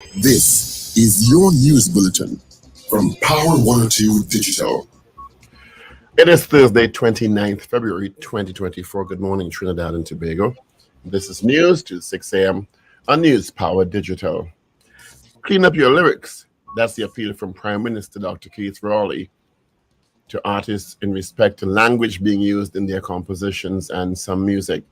This is your news bulletin from Power 102 Digital. It is Thursday, 29th February 2024. Good morning, Trinidad and Tobago. This is news to 6 a.m. on News Power Digital. Clean up your lyrics. That's the appeal from Prime Minister Dr. Keith Rowley to artists in respect to language being used in their compositions and some music.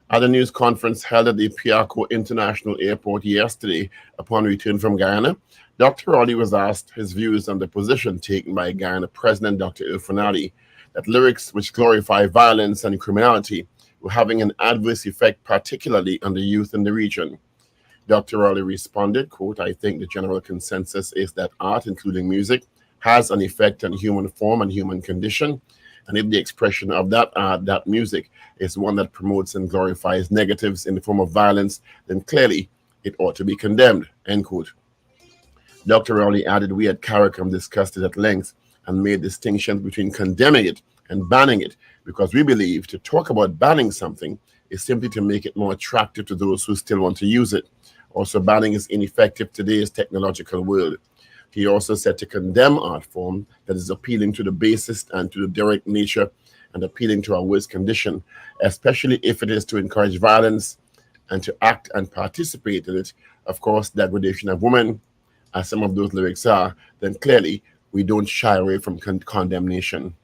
At a news conference held at the Piarco International Airport yesterday upon return from Guyana, Dr. Rowley was asked his views on the position taken by Guyana President Dr. Irfanali that lyrics which glorify violence and criminality were having an adverse effect, particularly on the youth in the region. Dr. Rowley responded, quote, "I think the general consensus is that art, including music, has an effect on human form and human condition. And if the expression of that art, that music, is one that promotes and glorifies negatives in the form of violence, then clearly it ought to be condemned," end quote. Dr. Rowley added, "We at CARICOM discussed it at length and made distinctions between condemning it and banning it, because we believe to talk about banning something is simply to make it more attractive to those who still want to use it. Also, banning is ineffective in today's technological world." He also said to condemn art form that is appealing to the basest and to the direct nature and appealing to our worst condition, especially if it is to encourage violence and to act and participate in it, of course, degradation of women, as some of those lyrics are, then clearly we don't shy away from condemnation.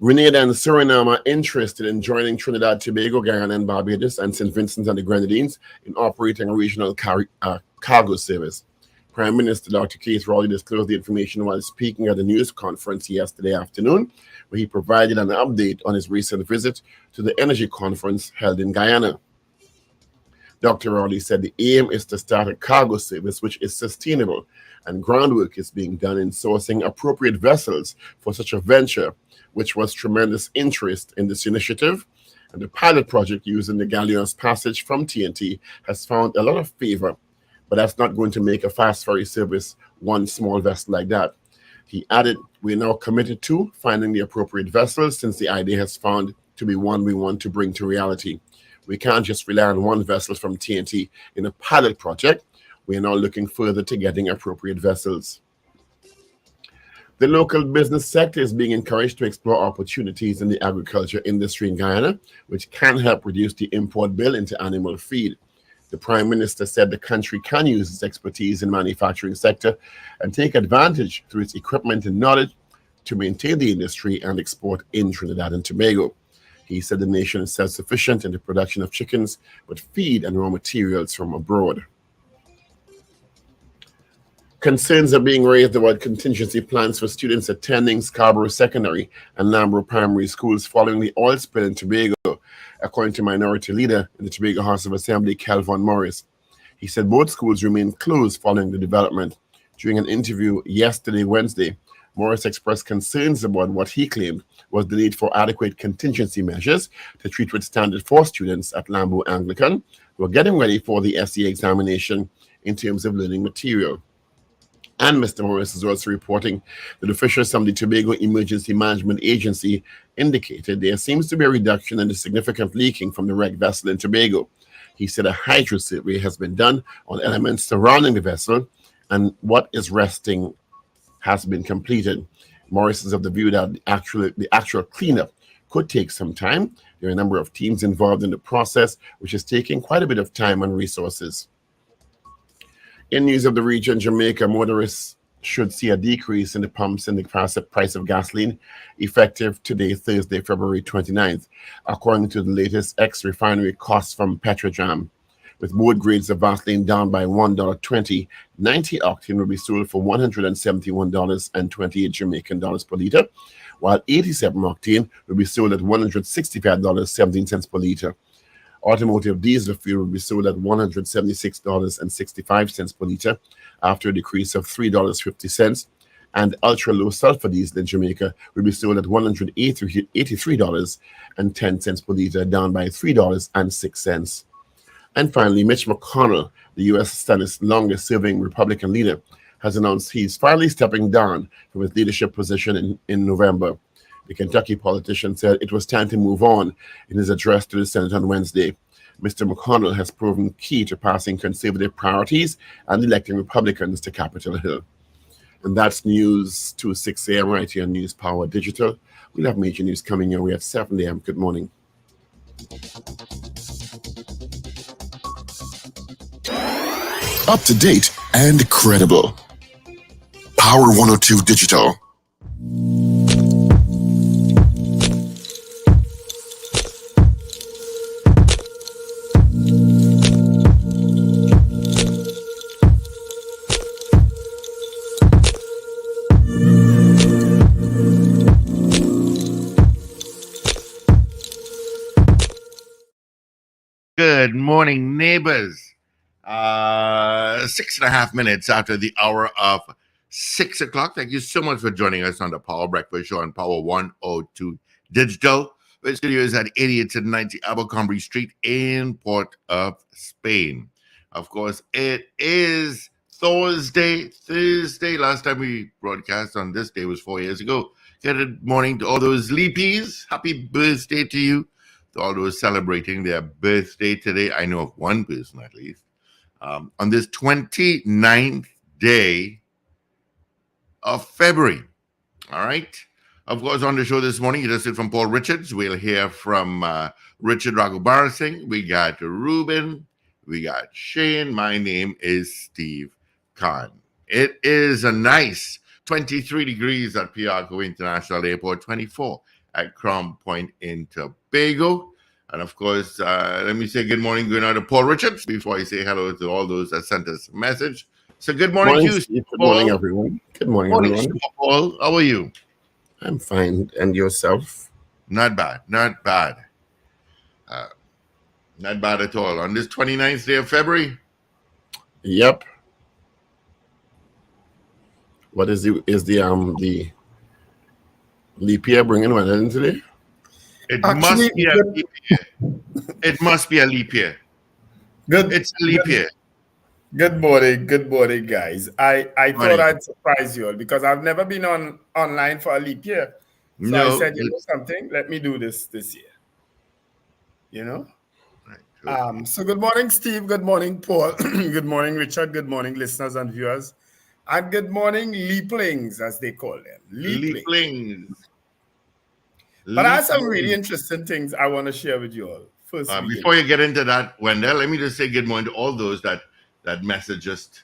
Grenada and Suriname are interested in joining Trinidad, Tobago, Guyana, and Barbados, and St. Vincent and the Grenadines in operating a regional cargo service. Prime Minister Dr. Keith Rowley disclosed the information while speaking at a news conference yesterday afternoon, where he provided an update on his recent visit to the energy conference held in Guyana. Dr. Rowley said the aim is to start a cargo service which is sustainable, and groundwork is being done in sourcing appropriate vessels for such a venture, which was tremendous interest in this initiative. And the pilot project using the Galleon's passage from TNT has found a lot of favor, but that's not going to make a fast ferry service one small vessel like that. He added, "We're now committed to finding the appropriate vessels since the idea has found to be one we want to bring to reality. We can't just rely on one vessel from TNT in a pilot project. We are now looking further to getting appropriate vessels." The local business sector is being encouraged to explore opportunities in the agriculture industry in Guyana, which can help reduce the import bill into animal feed. The Prime Minister said the country can use its expertise in the manufacturing sector and take advantage through its equipment and knowledge to maintain the industry and export in Trinidad and Tobago. He said the nation is self-sufficient in the production of chickens, but feed and raw materials from abroad. Concerns are being raised about contingency plans for students attending Scarborough Secondary and Lambro Primary Schools following the oil spill in Tobago, according to Minority Leader in the Tobago House of Assembly, Calvin Morris. He said both schools remain closed following the development. During an interview yesterday, Wednesday, Morris expressed concerns about what he claimed was the need for adequate contingency measures to treat with standard for students at Lambro Anglican who are getting ready for the SE examination in terms of learning material. And Mr. Morris is also reporting that officials from the Tobago Emergency Management Agency indicated there seems to be a reduction in the significant leaking from the wrecked vessel in Tobago. He said a hydro survey has been done on elements surrounding the vessel, and what is resting has been completed. Morris is of the view that the actual cleanup could take some time. There are a number of teams involved in the process, which is taking quite a bit of time and resources. In news of the region, Jamaica, motorists should see a decrease in the pumps and the price of gasoline effective today, Thursday, February 29th, according to the latest ex-refinery costs from Petrojam. With both grades of gasoline down by $1.20, 90 octane will be sold for $171.28 Jamaican dollars per liter, while 87 octane will be sold at $165.17 per liter. Automotive diesel fuel will be sold at $176.65 per liter after a decrease of $3.50, and ultra-low sulfur diesel in Jamaica will be sold at $183.10 per liter, down by $3.06. And finally, Mitch McConnell, the U.S. Senate's longest-serving Republican leader, has announced he's finally stepping down from his leadership position in November. The Kentucky politician said it was time to move on in his address to the Senate on Wednesday. Mr. McConnell has proven key to passing conservative priorities and electing Republicans to Capitol Hill. And that's news to 6 a.m. right here on News Power Digital. We'll have major news coming your way at 7 a.m. Good morning. Up to date and credible. Power 102 Digital. Good morning, neighbors. 6.5 minutes after the hour of 6 o'clock. Thank you so much for joining us on the Power Breakfast Show on Power 102 Digital. The studio is at 88 to 90 Abercrombie Street in Port of Spain. Of course, it is Thursday. Last time we broadcast on this day was 4 years ago. Good morning to all those leapies. Happy birthday to you. To all those celebrating their birthday today. I know of one person at least. On this 29th day of February. All right. Of course, on the show this morning, you just heard from Paul Richards. We'll hear from Richard Ragoobarsingh. We got Ruben. We got Shane. My name is Steve Khan. It is a nice 23 degrees at Piarco International Airport, 24 at Crown Point in Tobago. And of course, let me say good morning, good night to Paul Richards before I say hello to all those that sent us a message. So good morning to you, Steve. Good Paul. morning, everyone. Good morning, everyone. Paul. How are you? I'm fine. And yourself? Not bad. Not bad at all. On this 29th day of February? Yep. What is the leap year bringing weather in today? It must be a leap year. It must be a leap year. It's a leap year. Good morning, guys. I thought I'd surprise you all because I've never been online for a leap year. So I said, you know something, let me do this year. You know? Right. So good morning, Steve. Good morning, Paul. Good morning, Richard. Good morning, listeners and viewers. And good morning, leaplings, as they call them. Leaplings. But I have some really interesting things I want to share with you all. First, before you get into that, Wendell, let me just say good morning to all those that messaged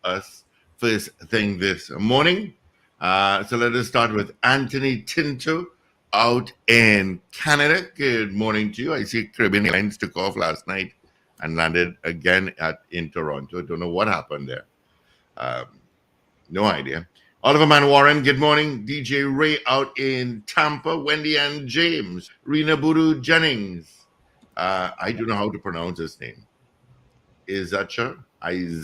us first thing this morning. So let us start with Anthony Tinto out in Canada. Good morning to you. I see Caribbean Airlines took off last night and landed again in Toronto. Don't know what happened there. No idea. Oliver Man Warren, good morning. DJ Ray out in Tampa. Wendy and James. Rena Buru Jennings. I don't know how to pronounce his name. Isacha? Is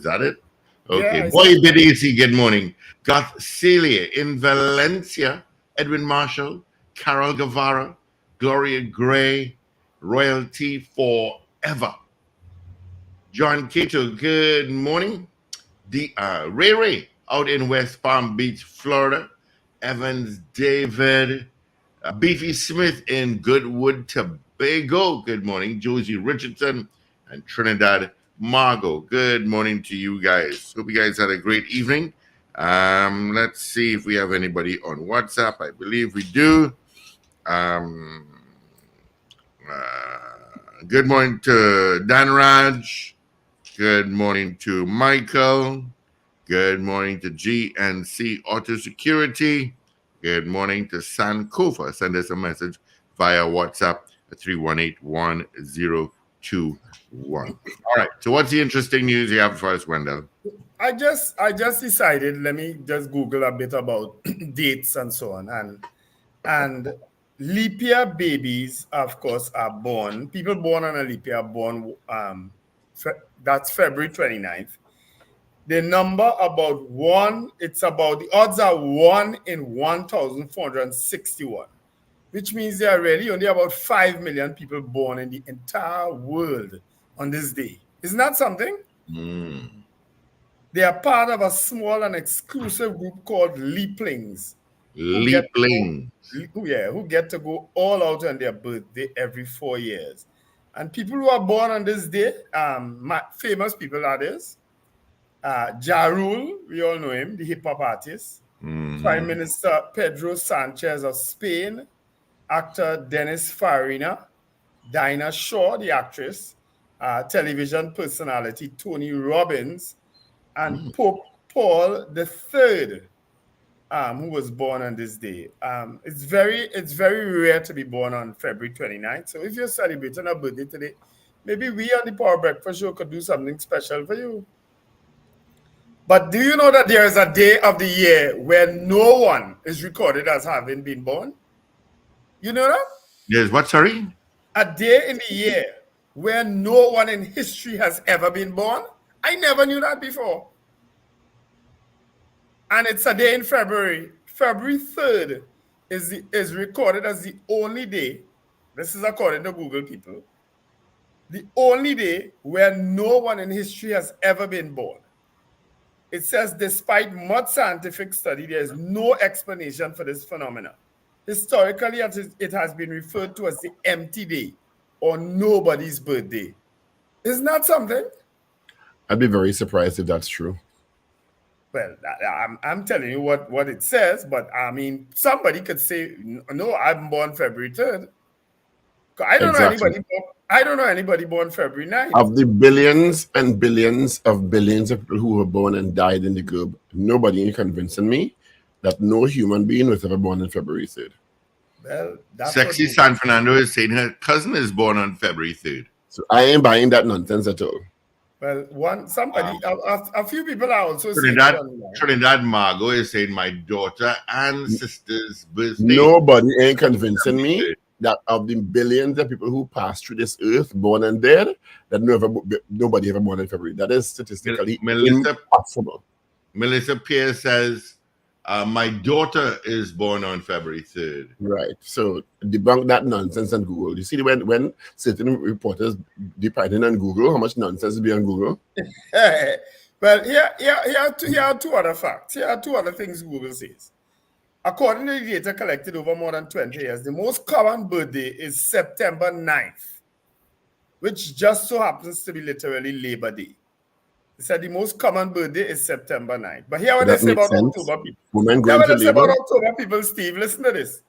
that it? Okay. Yeah, Boy Bidisi, good morning. Goth Celia in Valencia. Edwin Marshall. Carol Guevara. Gloria Gray. Royalty Forever. John Cato, good morning. Ray out in West Palm Beach, Florida. Evans David. Beefy Smith in Goodwood, Tobago. Good morning. Josie Richardson and Trinidad Margo. Good morning to you guys. Hope you guys had a great evening. Let's see if we have anybody on WhatsApp. I believe we do. Good morning to Dan Raj. Good morning to Michael. Good morning to GNC Auto Security. Good morning to Sankofa. Send us a message via WhatsApp at 318-1021. All right. So what's the interesting news you have for us, Wendell? I just decided, let me just Google a bit about dates and so on. And leap year babies, of course, are born. People born on a leap year are born, that's February 29th. The number about the odds are 1 in 1,461, which means there are really only about 5 million people born in the entire world on this day. Isn't that something? They are part of a small and exclusive group called leaplings, who get Leapling. who get to go all out on their birthday every 4 years. And people who are born on this day, famous people that is, Ja Rule, we all know him, the hip hop artist. Prime Minister Pedro Sanchez of Spain, actor Dennis Farina, Dinah Shaw, the actress, television personality Tony Robbins, and Pope Paul III, who was born on this day. It's very rare to be born on February 29th. So if you're celebrating a birthday today, maybe we on the Power Breakfast Show could do something special for you. But do you know that there is a day of the year where no one is recorded as having been born? You know that? Yes, what, sorry? A day in the year where no one in history has ever been born? I never knew that before. And it's a day in February. February 3rd is recorded as the only day, this is according to Google people, the only day where no one in history has ever been born. It says, despite much scientific study, there is no explanation for this phenomenon. Historically, it has been referred to as the empty day or nobody's birthday. Isn't that something? I'd be very surprised if that's true. Well, I'm telling you what it says, but I mean, somebody could say, no, I'm born February 3rd. I don't know anybody born February 9th. Of the billions and billions of people who were born and died in the globe, nobody is convincing me that no human being was ever born on February 3rd. Well, that's Sexy San Fernando is saying her cousin is born on February 3rd. So I ain't buying that nonsense at all. Well, a few people are also Trinidad Margot is saying my daughter and sister's birthday. Nobody ain't convincing me that of the billions of people who passed through this earth, born and dead, that nobody ever born in February. That is statistically impossible. Melissa Pierce says, my daughter is born on February 3rd. Right. So debunk that nonsense on Google. You see when certain reporters depending on Google, how much nonsense be on Google? Well, here are two other facts. Here are two other things Google says. According to the data collected over more than 20 years, the most common birthday is September 9th, which just so happens to be literally Labor Day. They said the most common birthday is September 9th. But here what they say about October people. Women going to labor. About October people, Steve, listen to this.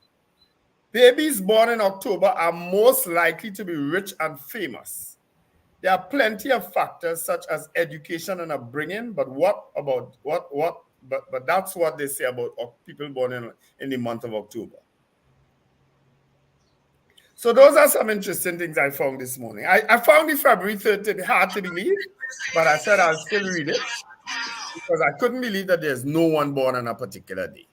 Babies born in October are most likely to be rich and famous. There are plenty of factors such as education and upbringing, but But that's what they say about people born in the month of October. So those are some interesting things I found this morning. I found the February 3rd to be hard to believe, but I said I'll still read it because I couldn't believe that there's no one born on a particular day.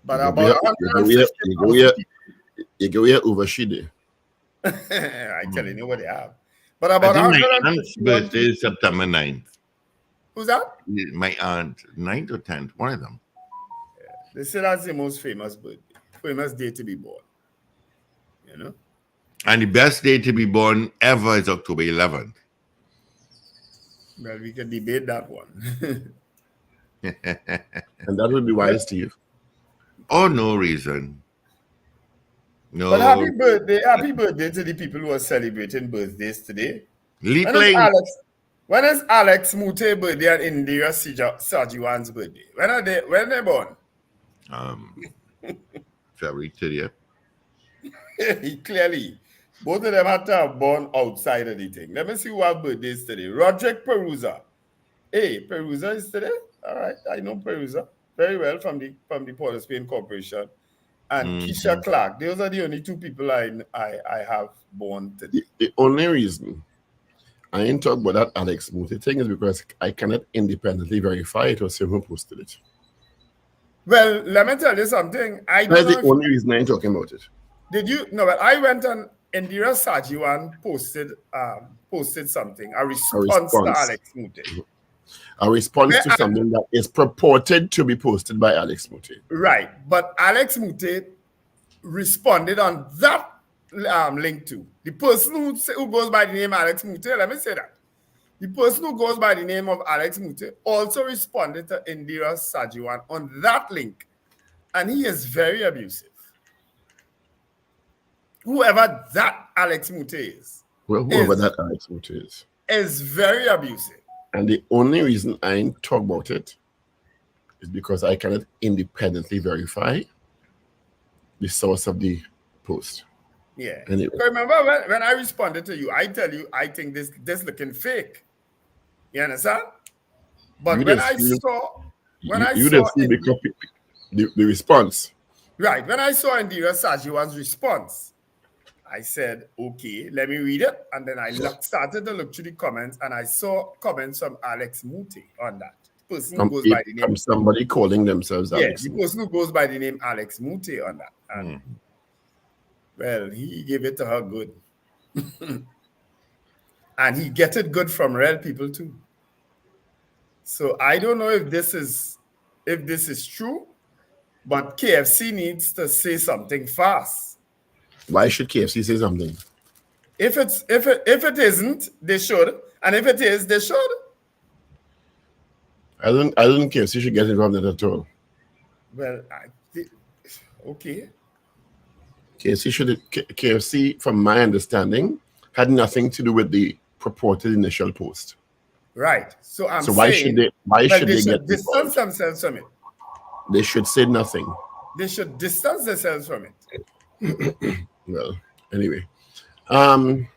But about 150,000 you go here over Shide. I'm telling you what they have. But about 150,000 birthday is September 9th. Who's that? My aunt, 9th or 10th, one of them. Yeah. They say that's the most famous day to be born. You know? And the best day to be born ever is October 11th. Well, we can debate that one. And that would be wise to you. Oh, no reason. No. But happy birthday to the people who are celebrating birthdays today. When is Alex Mute's birthday and Indira Sajiwan's birthday? When are they born? February 30th. Clearly, both of them had to have born outside of the thing. Let me see who have birthdays today. Roderick Perusa. Hey, Perusa is today? All right, I know Perusa very well from the Port of Spain Corporation. And Keisha Clark. Those are the only two people I have born today. The only reason I ain't talking about that Alex Mute thing is because I cannot independently verify it or say who posted it. Well, let me tell you something. That's the only reason I ain't talking about it. Did you? No, but I went on Indira Sajiwan posted something, a response to Alex Mute. A response to something that is purported to be posted by Alex Mute. Right, but Alex Mute responded on that link to. The person who goes by the name Alex Mute, let me say that. The person who goes by the name of Alex Mute also responded to Indira Sajiwan on that link and he is very abusive. Whoever that Alex Mute is, Well, whoever that Alex Mute is very abusive. And the only reason I ain't talk about it is because I cannot independently verify the source of the post. Yeah. Anyway. So remember when I responded to you, I tell you I think this looking fake. You understand? But You when didn't I see- saw you didn't see the response. Right. When I saw Indira Sajiwan's response, I said, okay, let me read it. And then I started to look through the comments, and I saw comments from Alex Mute on that. The person who goes by the name. From somebody calling themselves Alex. The person who goes by the name Alex Mute on that. And, well, he gave it to her good. And he get it good from real people too. So I don't know if this is true, but KFC needs to say something fast. Why should KFC say something? If it isn't, they should, and if it is, they should. I don't think KFC should get involved in that at all. Well, okay. KFC, from my understanding, had nothing to do with the purported initial post. Right. So why should they get distance involved? themselves from it? They should say nothing. They should distance themselves from it. Well, anyway, Prime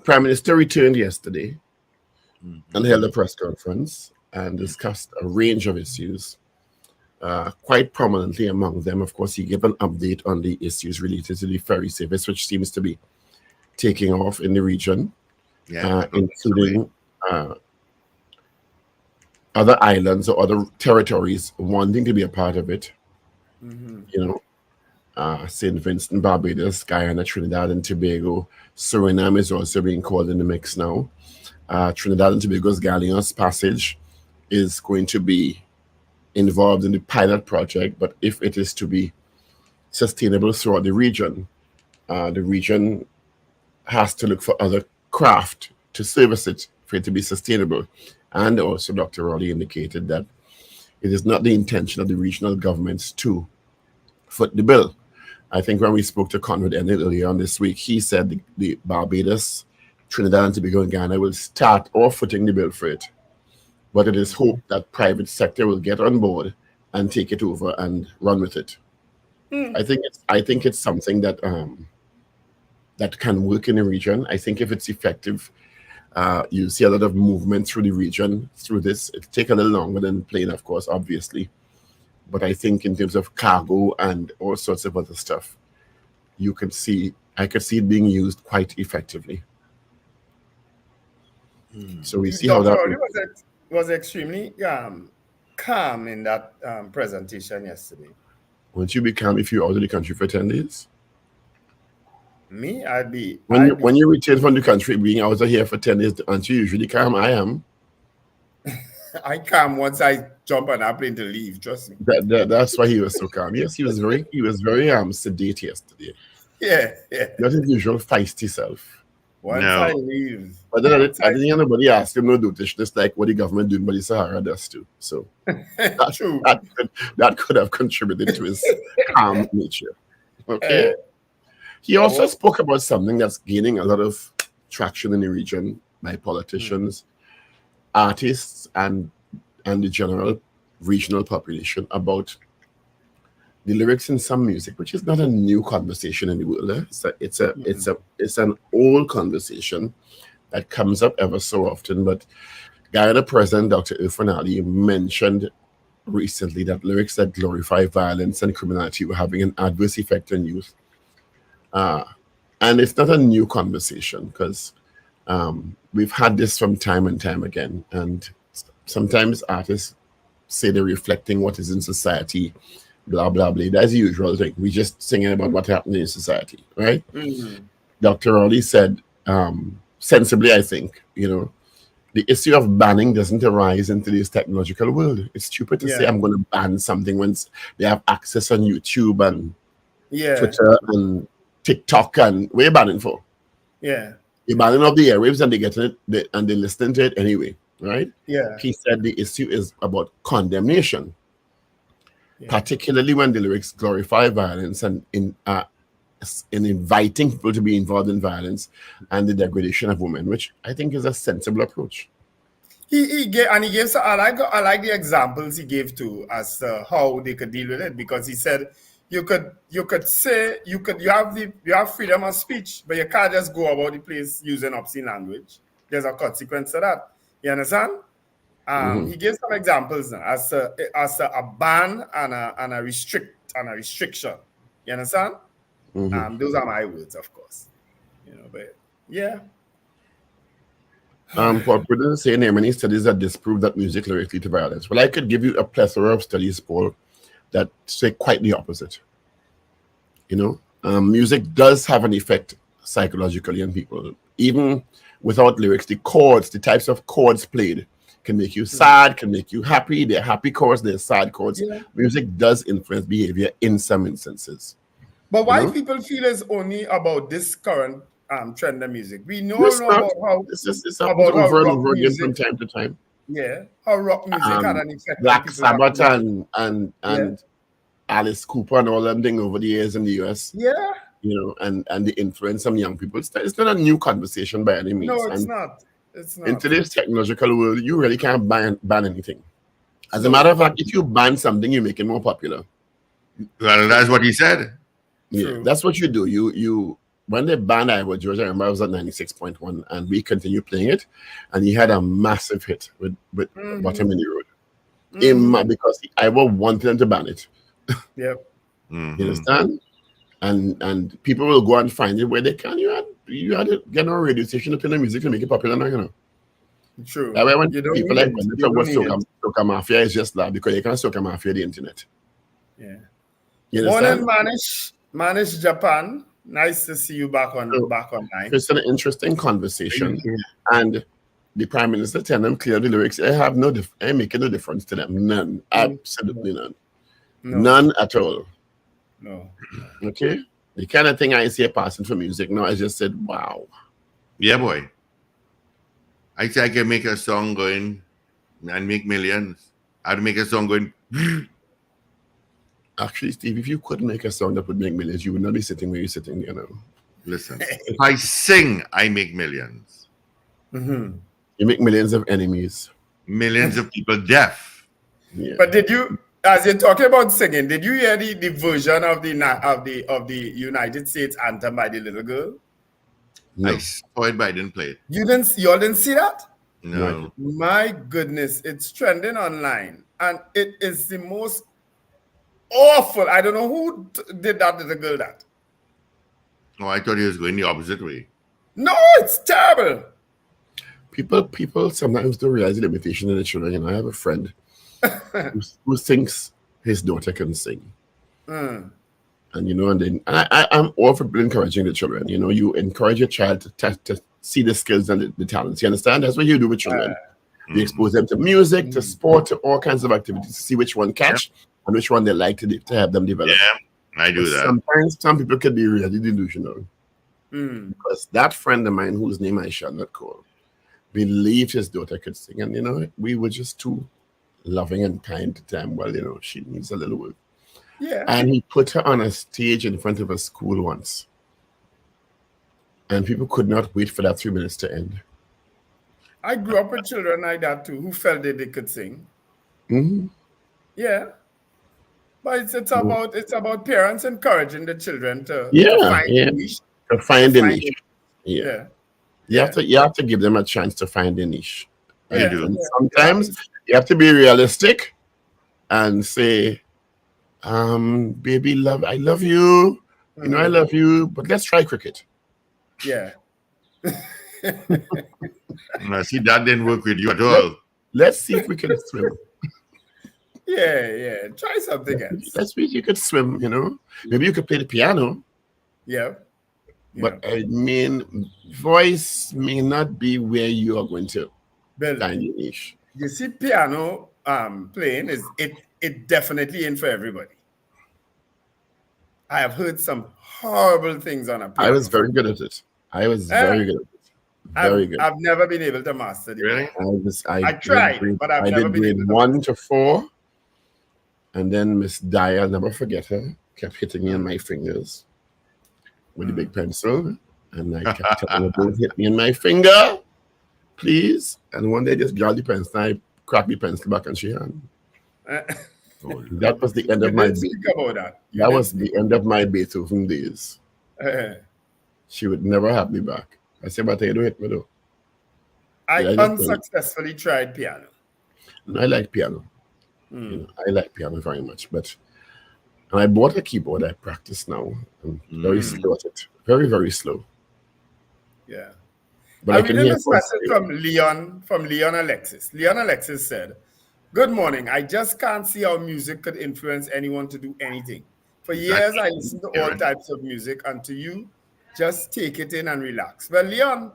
Minister returned yesterday and held a press conference and discussed a range of issues. Quite prominently among them, of course, he gave an update on the issues related to the ferry service, which seems to be taking off in the region, including other islands or other territories wanting to be a part of it. St. Vincent, Barbados, Guyana, Trinidad and Tobago. Suriname is also being called in the mix now. Trinidad and Tobago's Galleons Passage is going to be involved in the pilot project, but if it is to be sustainable throughout the region has to look for other craft to service it for it to be sustainable. And also Dr. Raleigh indicated that it is not the intention of the regional governments to foot the bill. I think when we spoke to Conrad Enid earlier on this week, he said the Barbados, Trinidad and Tobago and Ghana will start off footing the bill for it. But it is hoped that private sector will get on board and take it over and run with it. I think it's something that that can work in the region. I think if it's effective, you see a lot of movement through the region through this. It'll take a little longer than plane, of course, obviously. But I think in terms of cargo and all sorts of other stuff, I could see it being used quite effectively. So we see how that was extremely calm in that presentation yesterday. Won't you be calm if you're out of the country for 10 days? Me, I'd be. When you return from the country, being out of here for 10 days, aren't you usually calm? I am. I calm once I jump on a plane to leave. Trust me. That's why he was so calm. Yes, he was very sedate yesterday. Yeah. Not his usual feisty self. Once I leave. But then I didn't hear nobody ask him no dotish, just like what the government doing by the Sahara does too. So True. That could have contributed to his calm nature. Okay. He also spoke about something that's gaining a lot of traction in the region by politicians, artists, and the general regional population about the lyrics in some music, which is not a new conversation in the world. It's an old conversation that comes up ever so often. But Guyana President Dr. Irfan Ali mentioned recently that lyrics that glorify violence and criminality were having an adverse effect on youth. And it's not a new conversation because we've had this from time and time again. And sometimes artists say they're reflecting what is in society, blah, blah, blah. That's the usual thing. We're just singing about what happened in society, right? Dr. Raleigh said, sensibly, I think, the issue of banning doesn't arise in today's technological world. It's stupid to say I'm going to ban something once they have access on YouTube and Twitter and TikTok, and what are you banning for? Yeah. You're banning off the airwaves and they get it and they listen to it anyway, right? Yeah. He said the issue is about condemnation. particularly when the lyrics glorify violence and in inviting people to be involved in violence and the degradation of women, which I think is a sensible approach. He gave so I like the examples he gave to as to how they could deal with it, because he said you have freedom of speech, but you can't just go about the place using obscene language. There's a consequence to that. You understand? He gave some examples now as a ban and a restriction. You understand? Those are my words, of course. But yeah. Paul Prudence is saying there are many studies that disprove that music lyrics lead to violence. Well, I could give you a plethora of studies, Paul, that say quite the opposite. Music does have an effect psychologically on people. Even without lyrics, the chords, the types of chords played can make you sad, can make you happy. They're happy chords, they're sad chords. Yeah. Music does influence behavior in some instances. But why people feel it's only about this current trend of music? We know about how it's about over and over again from time to time. Yeah, how rock music had an effect. Black Sabbath and Alice Cooper and all them thing over the years in the US. Yeah. And the influence on young people. It's not a new conversation by any means. No, it's not. It's not. In today's technological world, you really can't ban anything. As a matter of fact, if you ban something, you make it more popular. Well, that's what he said. Yeah, True. That's what you do. You when they banned Iowa George, I remember I was at 96.1 and we continued playing it, and he had a massive hit with Bottom in the Road. Because Iowa wanted them to ban it. Yep. You understand? And people will go and find it where they can. You had to get on a radio station to play the music to make it popular now, True. That way when people like when they talk about Soca Mafia, it's just that because you can't Soca Mafia the internet. Yeah. You understand? Morning, Manish Japan. Nice to see you back online. It's an interesting conversation, and the Prime Minister telling them clear the lyrics. I make no difference to them. None, absolutely none, none at all. No. Okay, the kind of thing I see a passing for music now. I just said, wow. Yeah, boy. I say I can make a song going and make millions. I'd make a song going. Actually, Steve, if you could make a song that would make millions, you would not be sitting where you're sitting, Listen, if I sing, I make millions. You make millions of enemies. Millions of people deaf. Yeah. But did you, as you're talking about singing, did you hear the version of the United States anthem by the little girl? No. I saw it, but I didn't play it. Y'all didn't see that? No. My goodness, it's trending online, and it is the most awful. I don't know who did that to the girl that. Oh, I thought he was going the opposite way. No, it's terrible. People sometimes don't realize the limitation of the children. I have a friend who thinks his daughter can sing. And I'm all for encouraging the children. You encourage your child to see the skills and the talents. You understand? That's what you do with children. You expose them to music, to sport, to all kinds of activities to see which one catch and which one they like to have them develop. Yeah, I do that. Sometimes some people can be really delusional. Because that friend of mine, whose name I shall not call, believed his daughter could sing. And, we were just too loving and kind to them. Well, she needs a little work. Yeah. And he put her on a stage in front of a school once. And people could not wait for that 3 minutes to end. I grew up with children like that too, who felt that they could sing. Yeah. But it's about parents encouraging the children to find the niche. To find the niche. Yeah. You have to give them a chance to find the niche. And sometimes you have to be realistic and say, baby, I love you. I love you, but let's try cricket. Yeah. See, that didn't work with you at all. Let's see if we can swim. Yeah. Try something else. Let's see if you could swim, Maybe you could play the piano. Yeah. But I mean, voice may not be where you are going to find your niche. You see, piano playing it definitely ain't for everybody. I have heard some horrible things on a piano. I was very good at it. Very good. Very good. I've never been able to master it. Really? I tried, but I've never been able to. 1 to 4. And then Miss Dye, I'll never forget her, kept hitting me in my fingers with the big pencil. And I kept telling her, don't hit me in my finger, please. And one day, just grabbed the pencil and I cracked the pencil back and she hand. That was the end of my speak about that. That was the end of my Beethoven days. She would never have me back. I said, but you don't hit me though. I unsuccessfully tried piano. And I like piano. You know, I like piano very much. And I bought a keyboard. I practice now. I'm very slow at it. Very, very slow. Yeah. But I read this message from Leon Alexis. Leon Alexis said, "Good morning. I just can't see how music could influence anyone to do anything. For years, I listened to all types of music, and to you, just take it in and relax." Well, Leon,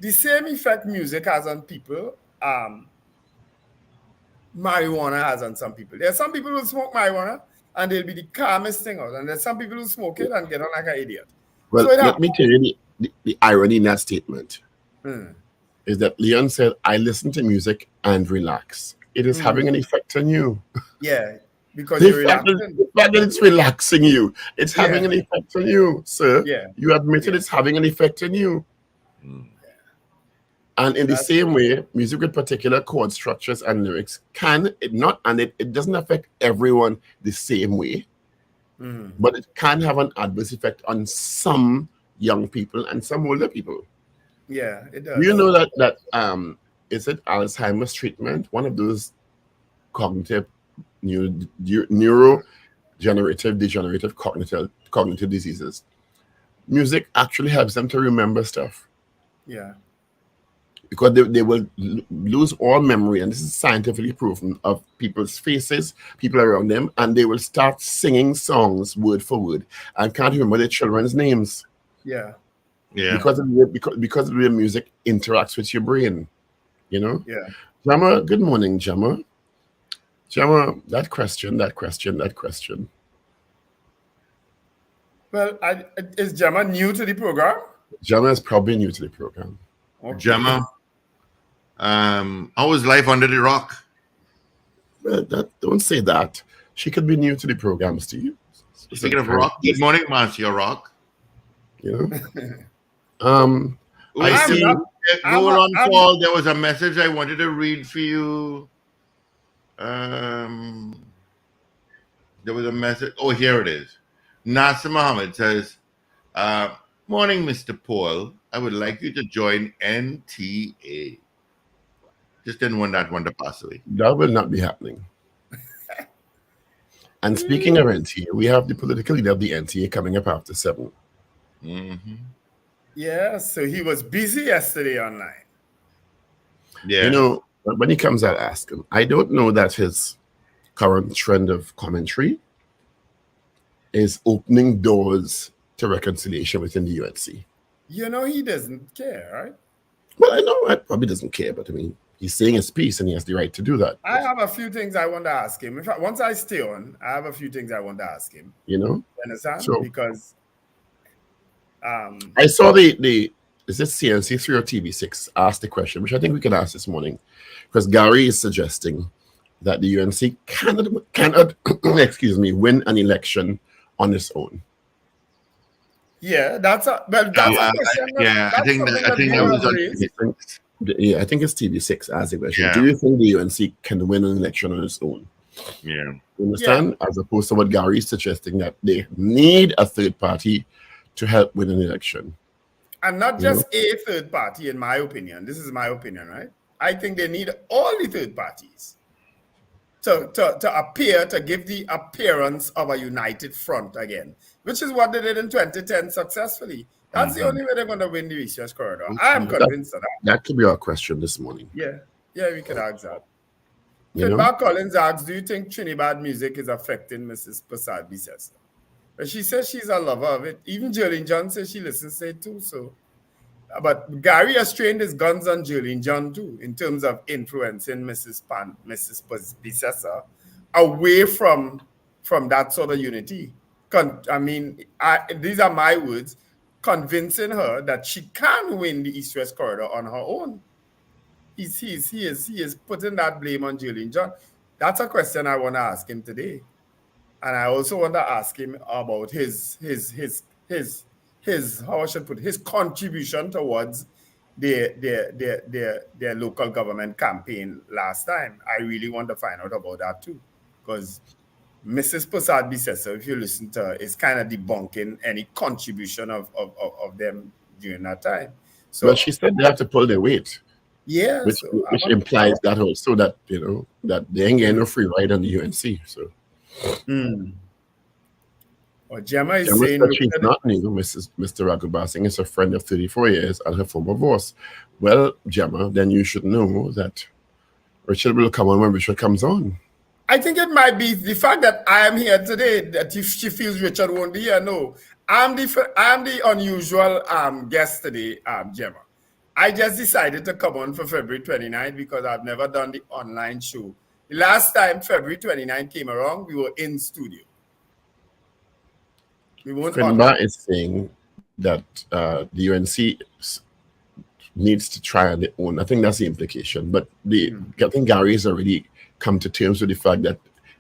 the same effect music has on people, marijuana has on some people. There are some people who smoke marijuana, and they'll be the calmest thing out. And there's some people who smoke it and get on like an idiot. Well, so let me tell you the irony in that statement. Is that Leon said, I listen to music and relax. It is having an effect on you. Yeah, because you're relaxing. The fact that it's relaxing you, it's having an effect on you, sir. Yeah. You admitted it's having an effect on you. And in the same way, music with particular chord structures and lyrics it doesn't affect everyone the same way, but it can have an adverse effect on some young people and some older people. Yeah, it does. Do you know that is it Alzheimer's treatment, one of those cognitive neurodegenerative cognitive diseases? Music actually helps them to remember stuff. Yeah. Because they will lose all memory, and this is scientifically proven, of people's faces, people around them, and they will start singing songs word for word and can't remember their children's names. Yeah. Yeah. Because of the way music interacts with your brain, you know? Yeah. Jama, good morning, Jama. Jama, that question. Well, is Jama new to the program? Jama is probably new to the program. Okay. Jama, how was life under the rock? Well, don't say that. She could be new to the program, Steve. Speaking of rock, good morning, Marcia Rock. You know? I see. Hold on, Paul. There was a message I wanted to read for you. There was a message. Oh, here it is. Nasser Muhammad says, morning, Mr. Paul. I would like you to join NTA. Just didn't want that one to pass away. That will not be happening. And speaking of NTA, we have the political leader of the NTA coming up after 7. Yeah, so he was busy yesterday online. Yeah. You know, when he comes, I'll ask him. I don't know that his current trend of commentary is opening doors to reconciliation within the UNC. You know, he doesn't care, right? Well, I know he probably doesn't care, but I mean, he's saying his piece and he has the right to do that. I have a few things I want to ask him. In fact, once I stay on, I have a few things I want to ask him. You know? You understand? So, because I saw is it CNC3 or TV6 asked the question, which I think we can ask this morning, because Gary is suggesting that the UNC cannot win an election on its own. Yeah, that's a question. I think that was I think it's TV6 as a question. Yeah. Do you think the UNC can win an election on its own? Yeah. You understand? Yeah. As opposed to what Gary is suggesting, that they need a third party to help win an election. And not just a third party, in my opinion. This is my opinion, right? I think they need all the third parties to appear, to give the appearance of a united front again, which is what they did in 2010 successfully. That's the only way they're going to win the East-West Corridor. I am convinced of that. That could be our question this morning. Yeah, we could ask that. Philbert Collins asks, do you think Trinidad music is affecting Mrs. Prasad Bisesa? But she says she's a lover of it. Even Jolene John says she listens to it too. So, but Gary has trained his guns on Jolene John too, in terms of influencing Mrs. Bisesa away from that sort of unity. I mean, these are my words, convincing her that she can win the East-West Corridor on her own. He is putting that blame on Jolene John. That's a question I want to ask him today. And I also want to ask him about his how I should put it, his contribution towards their local government campaign last time. I really want to find out about that too, because Mrs. Prasad Bisesa, if you listen to her, is kind of debunking any contribution of them during that time. So, Well, she said they have to pull their weight, yeah, which implies that also that that they ain't getting no free ride on the UNC. So. Or Gemma is Gemma saying said she's not new. Mr. Ragoobarsingh is a friend of 34 years and her former boss. Well, Gemma, then you should know that Richard will come on when Richard comes on. I think it might be the fact that I am here today that if she feels Richard won't be here. No, I'm the unusual guest today, Gemma. I just decided to come on for February 29th because I've never done the online show. The last time February 29th came around, we were in studio. We weren't Finba is saying that the UNC needs to try on their own. I think that's the implication. But I think Gary has already come to terms with the fact that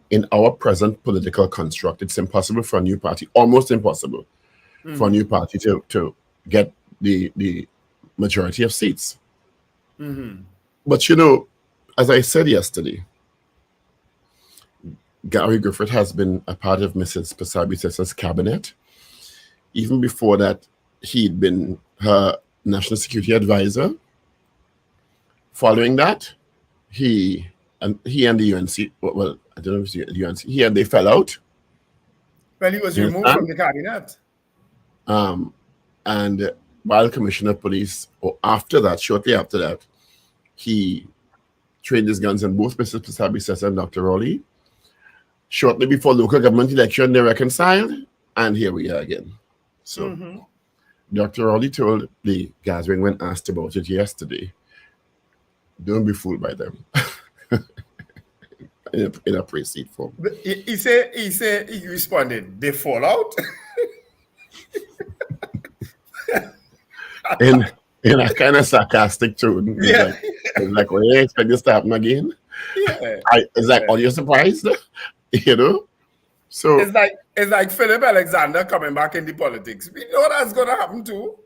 in our present political construct, it's impossible for a new party, almost impossible for a new party to get the majority of seats. But as I said yesterday, Gary Griffith has been a part of Mrs. Prasad Bisesa's cabinet. Even before that, he'd been her national security advisor. Following that, he and the UNC, well, I don't know if it's the UNC, they fell out. Well, he was removed from the cabinet. And while Commissioner of Police, or shortly after that, he trained his guns on both Mrs. Prasad Bisesa and Dr. Rowley. Shortly before local government election, they reconciled, and here we are again. So Dr. Rowley told the gathering when asked about it yesterday, don't be fooled by them. in a pre-seat form. He responded, they fall out? in a kind of sarcastic tone. Yeah. Like, well, you expect this to happen again? Yeah. It's like, are you surprised? So it's like Philip Alexander coming back into politics. We know that's gonna happen too.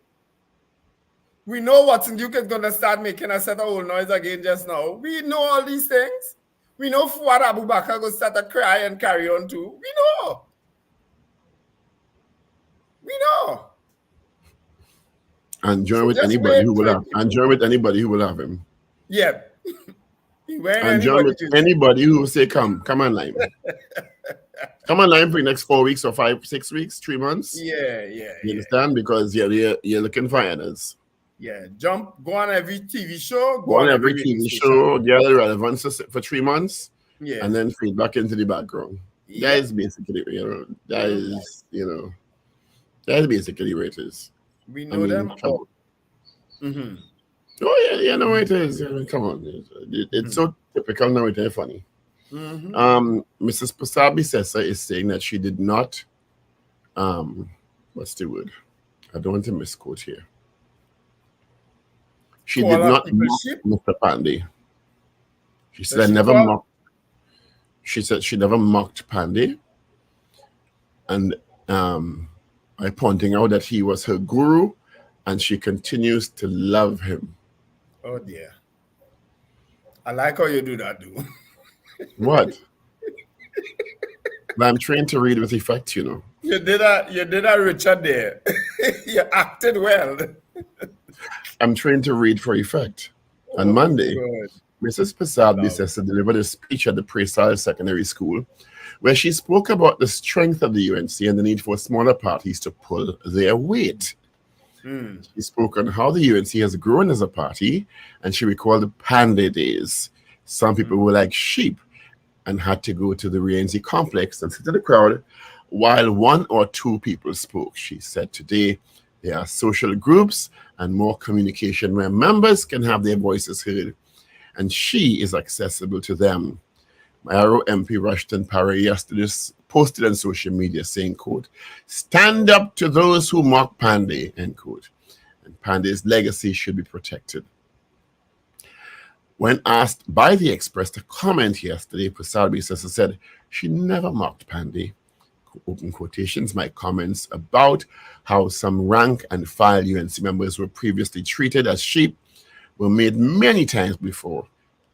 We know Watson Duke is gonna start making a set of old noise again just now. We know all these things. We know Fuad Abubakar gonna start to cry and carry on too. We know. And join with anybody who will have. And join with anybody who will have him. Yeah. And join with anybody who will say, come online. Come online for the next 4 weeks or 5, 6 weeks, 3 months. Yeah. You understand? Because you're looking for earners. Yeah, go on every TV show. Go on every TV show, get the relevance for 3 months, and then feed back into the background. Yeah. That is basically, that is basically what it is. We know them. Oh yeah, no, it is. Come on, it's so typical now. It's funny. Mrs. Prasad Bisesa is saying that she did not. What's the word? I don't want to misquote here. She did not mock Mr. Pandey. She said She said she never mocked Pandey, and by pointing out that he was her guru, and she continues to love him. Oh dear! I like how you do that, dude. What? But I'm trained to read with effect, You did a Richard there. You acted well. I'm trained to read for effect. On Monday, Mrs. Prasad Bisesa delivered a speech at the Presal Secondary School where she spoke about the strength of the UNC and the need for smaller parties to pull their weight. She spoke on how the UNC has grown as a party, and she recalled the Pandey days. Some people were like sheep and had to go to the Rienzi complex and sit in the crowd while 1 or 2 people spoke. She said today there are social groups and more communication where members can have their voices heard, and she is accessible to them. Mayaro MP Rushton Parry yesterday posted on social media saying, quote, "Stand up to those who mock Pandey," end quote. And Pandey's legacy should be protected. When asked by the Express to comment yesterday, Prasad Bisesa said she never mocked Pandey. open quotations, my comments about how some rank and file UNC members were previously treated as sheep were made many times before.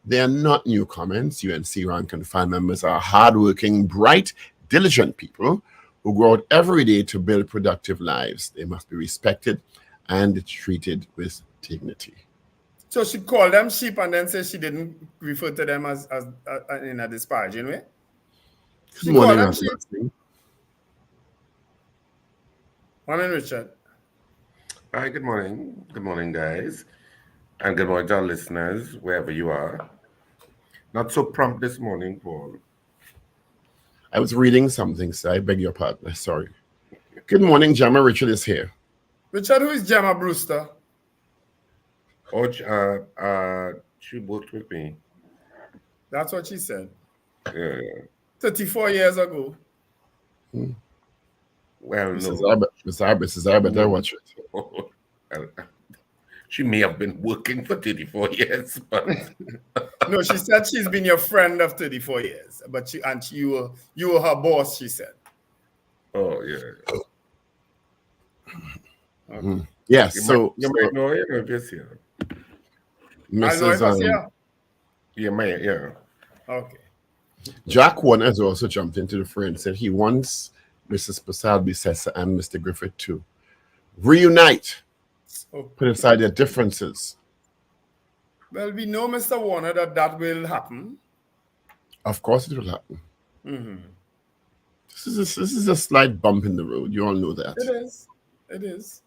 They are not new comments. UNC rank and file members are hardworking, bright, diligent people who go out every day to build productive lives. They must be respected and treated with dignity. So she called them sheep and then said she didn't refer to them as in a disparaging way. Good morning, Ragoobarsingh. Morning, Richard. Hi, good morning. Good morning, guys. And good morning to our listeners, wherever you are. Not so prompt this morning, Paul. I was reading something, so I beg your pardon. Sorry. Good morning, Gemma. Richard is here. Richard, who is Gemma Brewster? Oh, she worked with me. That's what she said. Yeah. 34 years ago. Well, Mrs. Arbet, I watch it. She may have been working for 34 years, but no, she said she's been your friend of 34 years, but you were her boss, she said. Oh yeah. Okay. Yes, you might know it if it's here. Mrs. Yeah. Okay. Jack Warner has also jumped into the fray and said he wants Mrs. Pasal Bissessa and Mr. Griffith to reunite, put aside their differences. Well, we know, Mr. Warner, that will happen. Of course it will happen. Mm-hmm. This is a slight bump in the road. You all know that. It is.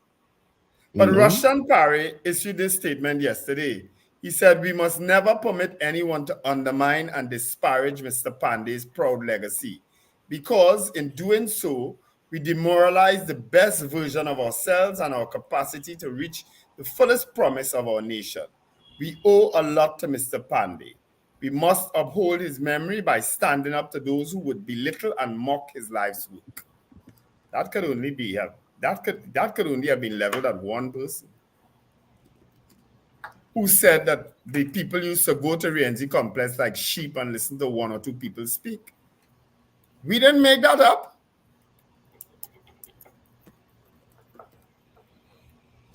But Russian Parry issued this statement yesterday. He said, we must never permit anyone to undermine and disparage Mr. Pandey's proud legacy, because in doing so, we demoralize the best version of ourselves and our capacity to reach the fullest promise of our nation. We owe a lot to Mr. Pandey. We must uphold his memory by standing up to those who would belittle and mock his life's work. That could only be that could only have been leveled at one person, who said that the people used to go to Rienzi Complex like sheep and listen to one or two people speak. We didn't make that up.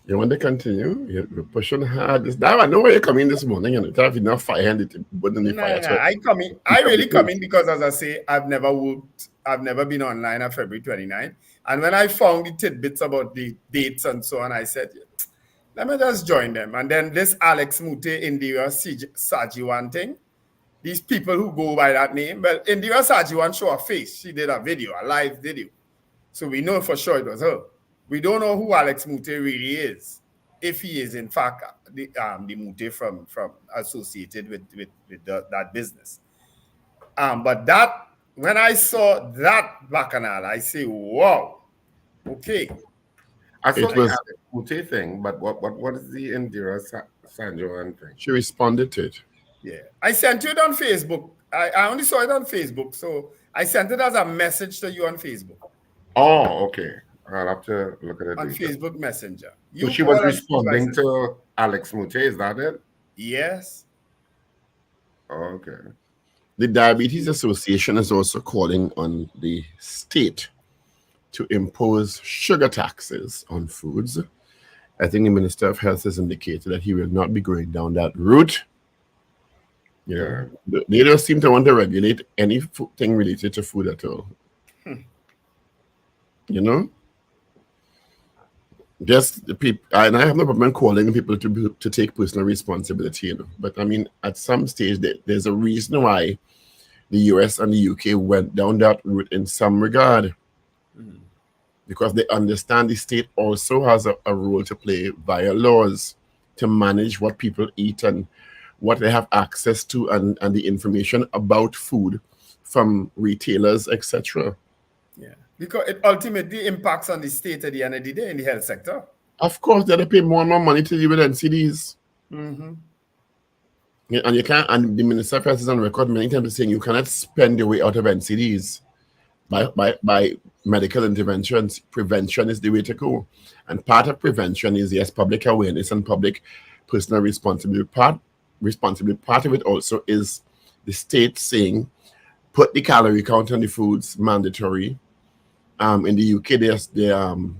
You want to continue? You're pushing hard. Now I know where you're coming this morning, and if you not fire-handed, wouldn't the fire? I really come in because, as I say, I've never been online on February 29th. And when I found the tidbits about the dates and so on, I said, let me just join them. And then this Alex Mute, Indira Sajiwan thing, these people who go by that name, well, Indira Sajiwan show her face. She did a video, a live video. So we know for sure it was her. We don't know who Alex Mute really is, if he is in fact the Mute from associated with that business. But that, when I saw that bacchanal, I say, wow, okay. I saw the Alex Mute thing, but what is the Indira Sajiwan thing? She responded to it. Yeah, I sent you it on Facebook. I only saw it on Facebook, so I sent it as a message to you on Facebook. Oh, okay. I'll have to look at it on Facebook Messenger. So she was responding to Alex Mute, is that it? Yes. Oh, okay. The Diabetes Association is also calling on the state to impose sugar taxes on foods. I think the Minister of Health has indicated that he will not be going down that route. Yeah. They don't seem to want to regulate anything related to food at all. You know? Just the people, and I have no problem calling people to take personal responsibility, you know. But I mean, at some stage, there's a reason why the US and the UK went down that route in some regard, because they understand the state also has a role to play via laws to manage what people eat and what they have access to, and the information about food from retailers, etc. Yeah. Because it ultimately impacts on the state at the end of the day in the health sector. Of course, they pay more and more money to deal with NCDs. Yeah, and you can't. And the Minister of Health is on record many times saying you cannot spend your way out of NCDs by medical interventions. Prevention is the way to go, and part of prevention is, yes, public awareness and public personal responsibility. Part of it also is the state saying, put the calorie count on the foods mandatory. in the UK, there's the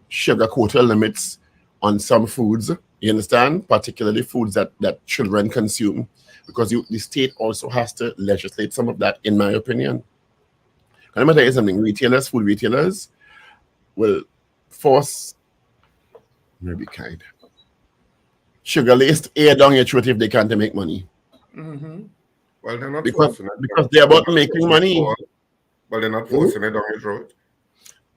sugar quota limits on some foods. You understand? Particularly foods that children consume, because the state also has to legislate some of that, in my opinion. And let me tell you something: food retailers will force, maybe kind, sugar-laced air down your throat if they can't make money. Mm-hmm. Well, they're not Because forcing it. they're about making money. Well, they're not forcing it down your throat.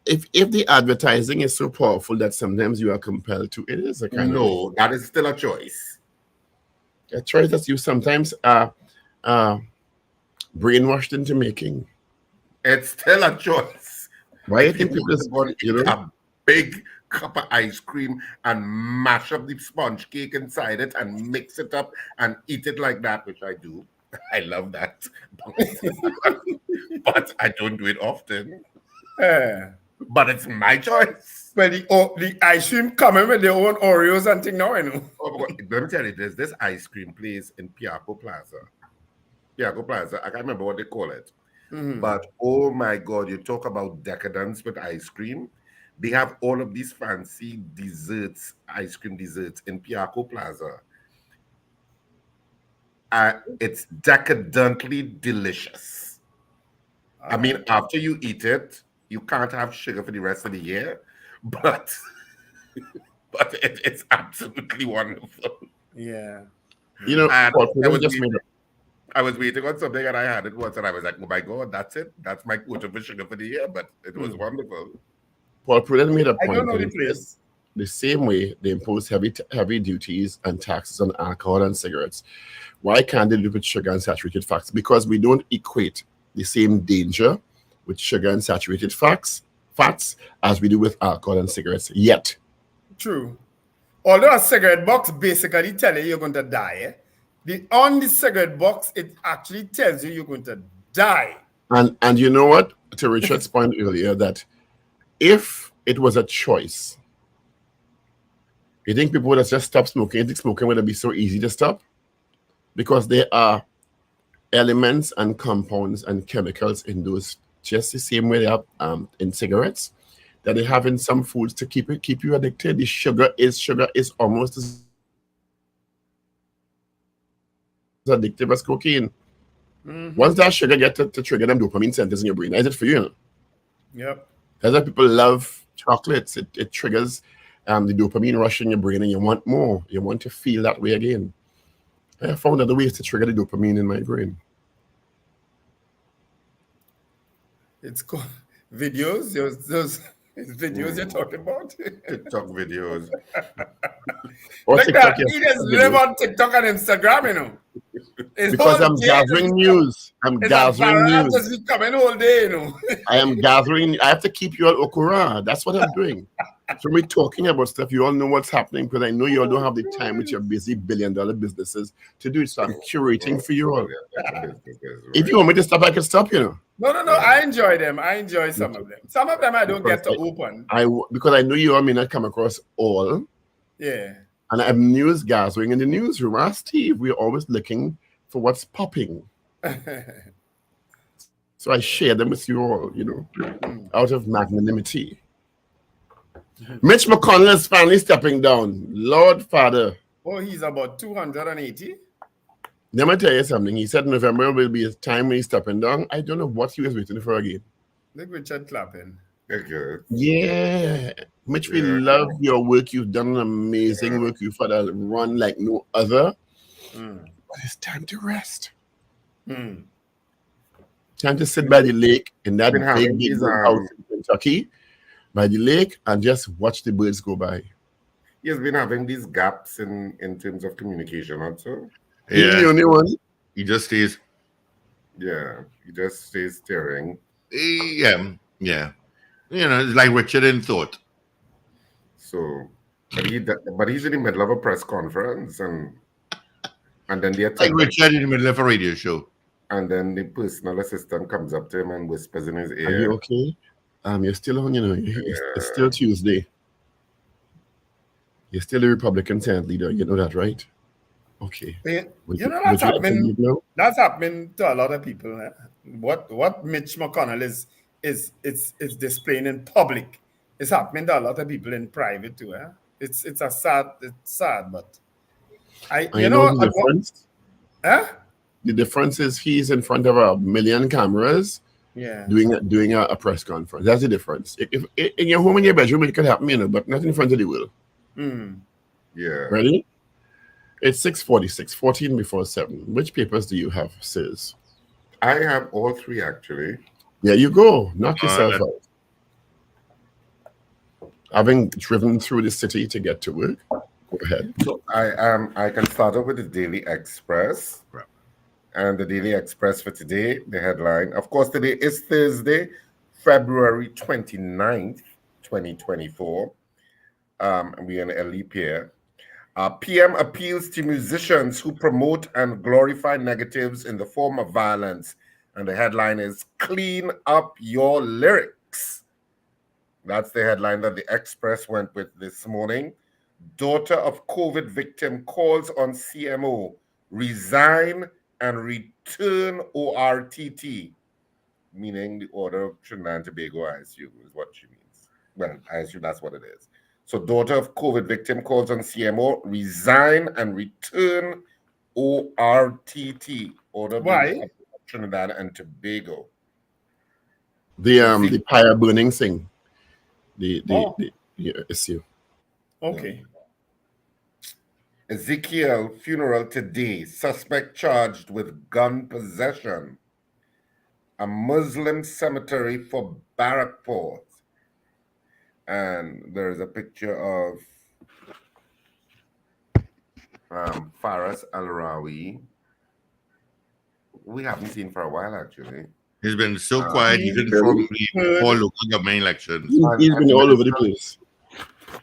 If the advertising is so powerful that sometimes you are compelled to, it is a kind of No, that is still a choice. a choice that you sometimes are brainwashed into making. It's still a choice. Why do you think people, a big cup of ice cream and mash up the sponge cake inside it and mix it up and eat it like that, which I do. I love that. But I don't do it often. But it's my choice. But the ice cream coming with their own Oreos and thing now, you know. Oh, let me tell you, there's this ice cream place in Piaco Plaza. I can't remember what they call it. Mm-hmm. But oh my God, you talk about decadence with ice cream. They have all of these fancy desserts, ice cream desserts in Piaco Plaza. It's decadently delicious. I mean, after you eat it, you can't have sugar for the rest of the year, but it's absolutely wonderful. Yeah. you know, And I I was waiting on something and I had it once and I was like, oh my God, that's it. That's my quota for sugar for the year, but it was wonderful. Paul Prudence made a I point. don't know the place. The same way they impose heavy duties and taxes on alcohol and cigarettes, why can't they do it with sugar and saturated fats? Because we don't equate the same danger with sugar and saturated fats as we do with alcohol and cigarettes yet. True. Although a cigarette box basically tell you you're going to die. On the cigarette box, it actually tells you you're going to die. And you know what? To Richard's point earlier, that if it was a choice, you think people would have just stopped smoking? You think smoking would have been so easy to stop? Because there are elements and compounds and chemicals in those, just the same way they have in cigarettes, that they have in some foods to keep you addicted. The sugar is almost as addictive as cocaine. Mm-hmm. Once that sugar gets to trigger them dopamine centers in your brain, is it for you? You know? Yep. That's why people love chocolates. It triggers the dopamine rush in your brain, and you want more. You want to feel that way again. I found other ways to trigger the dopamine in my brain. It's called videos. Those videos you're talking about. TikTok videos. Or Look TikTok, that he just live on TikTok and Instagram, you know. Because I'm gathering news. I'm gathering news. Just be coming all day, you know. I am gathering. I have to keep you all okura. That's what I'm doing. So we're talking about stuff. You all know what's happening, because I know you all don't have the time with your busy billion-dollar businesses to do it. So I'm curating for you all. If you want me to stop, I can stop, you know. No. I enjoy them. I enjoy some of them. Some of them I don't get to open. Because I know you all may not come across all. Yeah. And I have news gathering in the newsroom. Ask Steve. We're always looking for what's popping. So I share them with you all, you know, out of magnanimity. Mitch McConnell is finally stepping down. Lord Father. Oh, he's about 280. Let me tell you something. He said November will be a time when he's stepping down. I don't know what he was waiting for again. Look, Richard clapping. Yeah. Mitch, we love your work. You've done an amazing work. You've had a run like no other. But it's time to rest. Time to sit by the lake in that big house in Kentucky, by the lake, and just watch the birds go by. He has been having these gaps in terms of communication also. Yeah. He's the only one. He just stays. Yeah, he just stays staring. Yeah. You know, it's like Richard in thought. So, but he's in the middle of a press conference, and then like Richard in the middle of a radio show. And then the personal assistant comes up to him and whispers in his ear. Are you okay? You're still on, you know, it's still Tuesday. You're still a Republican Senate leader. You know that, right? Okay. You know, that's happening to a lot of people. What Mitch McConnell is displaying in public. It's happening to a lot of people in private too. It's sad, but And you know the difference? huh? The difference is he's in front of a million cameras Yeah. doing a press conference. That's the difference. If in your home, in your bedroom, it could happen, but not in front of the world. Yeah. Ready? It's 6:46, 14 before 7. Which papers do you have, sis? I have all three actually. There you go. Knock yourself that- out. Having driven through the city to get to work, go ahead. So I can start off with the Daily Express. Right. And the Daily Express for today, the headline. Of course, today is Thursday, February 29th, 2024. We're in a leap year. PM appeals to musicians who promote and glorify negatives in the form of violence. And the headline is Clean Up Your Lyrics. That's the headline that the Express went with this morning. Daughter of COVID victim calls on CMO, resign and return ORTT, meaning the Order of Trinidad and Tobago, I assume, is what she means. Well, I assume that's what it is. So daughter of COVID victim calls on CMO, resign and return ORTT, Order Why? of Trinidad and Tobago. The pyre burning thing. The issue. Okay. Ezekiel funeral today. Suspect charged with gun possession. A Muslim cemetery for Barrackport. And there is a picture of Faraz Al-Rawi. We haven't seen for a while, actually. He's been so quiet. He didn't formally before local government elections. He's been all over the place.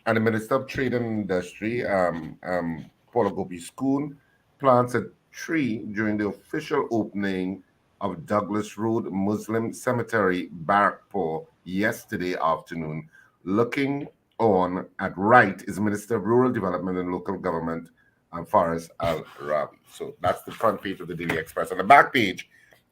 And the Minister of Trade and Industry, Paula Gopi-Schoon, plants a tree during the official opening of Douglas Road Muslim Cemetery, Barrackpore, yesterday afternoon. Looking on at right is Minister of Rural Development and Local Government, Faraz Al-Rawi. So that's the front page of the Daily Express. On the back page,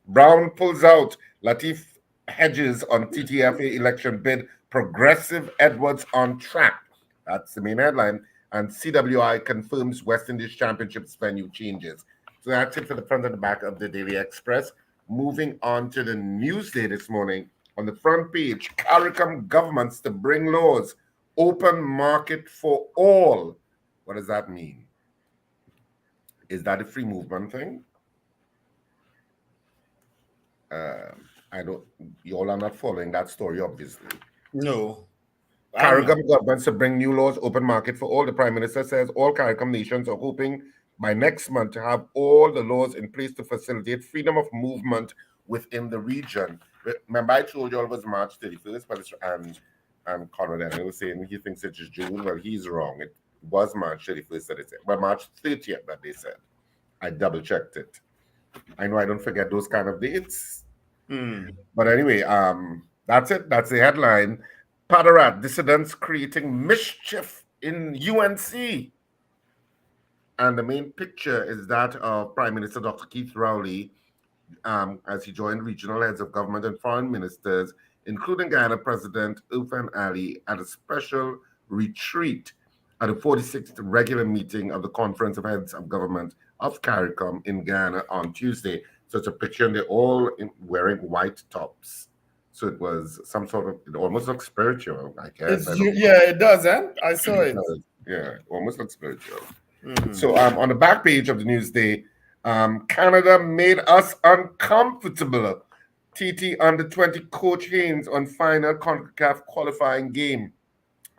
Brown pulls out Latif Hedges on TTFA election bid, Progressive Edwards on track. That's the main headline. And CWI confirms West Indies Championships venue changes. So that's it for the front and the back of the Daily Express. Moving on to the Newsday this morning. On the front page, CARICOM governments to bring laws, open market for all. What does that mean? Is that a free movement thing? You all are not following that story, obviously. No. CARICOM governments to bring new laws, open market for all. The Prime Minister says all CARICOM nations are hoping by next month to have all the laws in place to facilitate freedom of movement within the region. Remember, I told you all it was March 31st, and Conrad Daniel was saying he thinks it is June. Well, he's wrong. It was March 31st that they said. Well, March 30th that they said. I double-checked it. I know I don't forget those kind of dates. But anyway, that's it. That's the headline. Padarat, dissidents creating mischief in UNC. And the main picture is that of Prime Minister Dr. Keith Rowley as he joined regional heads of government and foreign ministers, including Guyana President Irfan Ali, at a special retreat at the 46th regular meeting of the Conference of Heads of Government of CARICOM in Ghana on Tuesday. So it's a picture, and they're all wearing white tops. So it was some sort of, it almost looks spiritual, I guess. Yeah, it does, I saw it. Yeah, almost looks spiritual. So on the back page of the Newsday, Canada made us uncomfortable. TT under-20 coach Haynes on final CONCACAF qualifying game.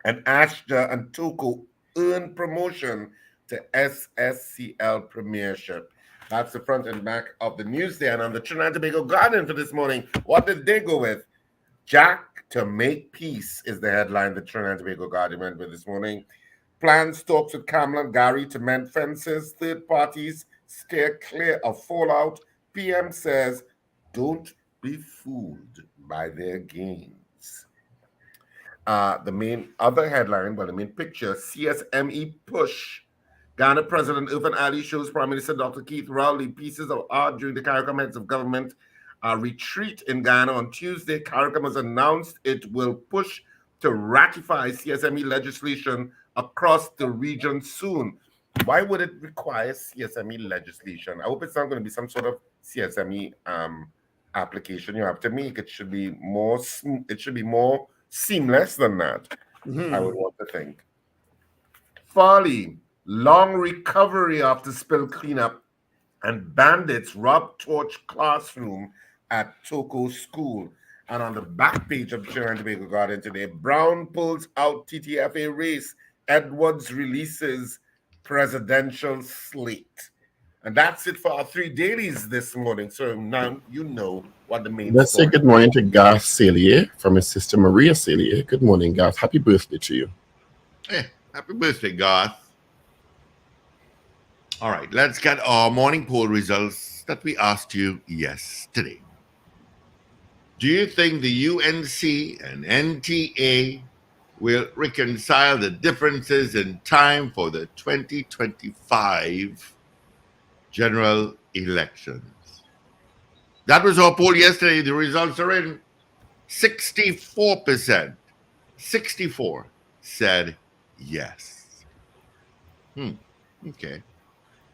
And Ashja and Toko earned promotion to SSCL Premiership. That's the front and back of the Newsday. And on the Trinidad and Tobago Guardian for this morning, what did they go with? Jack to make peace is the headline the Trinidad and Tobago Guardian went with this morning. Plans talks with Kamala and Gary to mend fences. Third parties steer clear of fallout. PM says, don't be fooled by their games. The main other headline, the main picture, CSME push. Ghana President Irfan Ali shows Prime Minister Dr. Keith Rowley pieces of art during the CARICOM Heads of Government retreat in Ghana on Tuesday, CARICOM has announced it will push to ratify CSME legislation across the region soon. Why would it require CSME legislation? I hope it's not going to be some sort of CSME application you have to make. It should be more seamless than that. I would want to think. Farley, long recovery after spill cleanup, and bandits rob torch classroom at Toko School. And on the back page of the Trinidad and Tobago Guardian today, Brown pulls out TTFA race. Edwards releases presidential slate. And that's it for our 3 dailies this morning. So now you know what the main Let's say good morning to Garth Salier from his sister Maria Salier. Good morning, Garth. Happy birthday to you. Hey, happy birthday, Garth. All right, let's get our morning poll results that we asked you yesterday. Do you think the UNC and NTA will reconcile the differences in time for the 2025 general elections? That was our poll yesterday. The results are in. 64%, 64 said yes. Okay.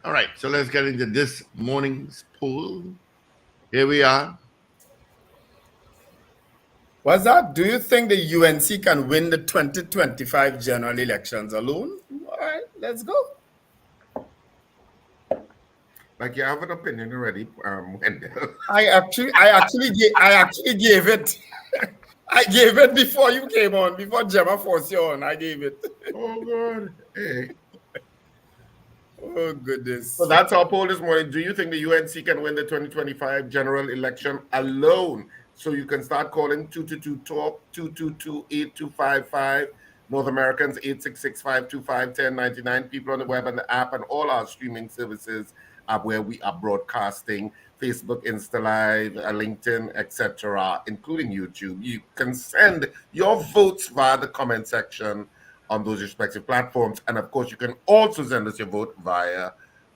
All right, so let's get into this morning's poll. Here we are. What's that? Do you think the UNC can win the 2025 general elections alone? All right, let's go. Like you have an opinion already, Wendell. I actually gave it. I gave it before you came on, before Gemma forced you on. I gave it. Oh God. Hey. Oh goodness. So that's our poll this morning. Do you think the UNC can win the 2025 general election alone? So you can start calling 222-TALK, 222-8255. North Americans, 866-525-1099. People on the web and the app and all our streaming services are where we are broadcasting. Facebook, Insta Live, LinkedIn, etc., including YouTube. You can send your votes via the comment section on those respective platforms. And of course, you can also send us your vote via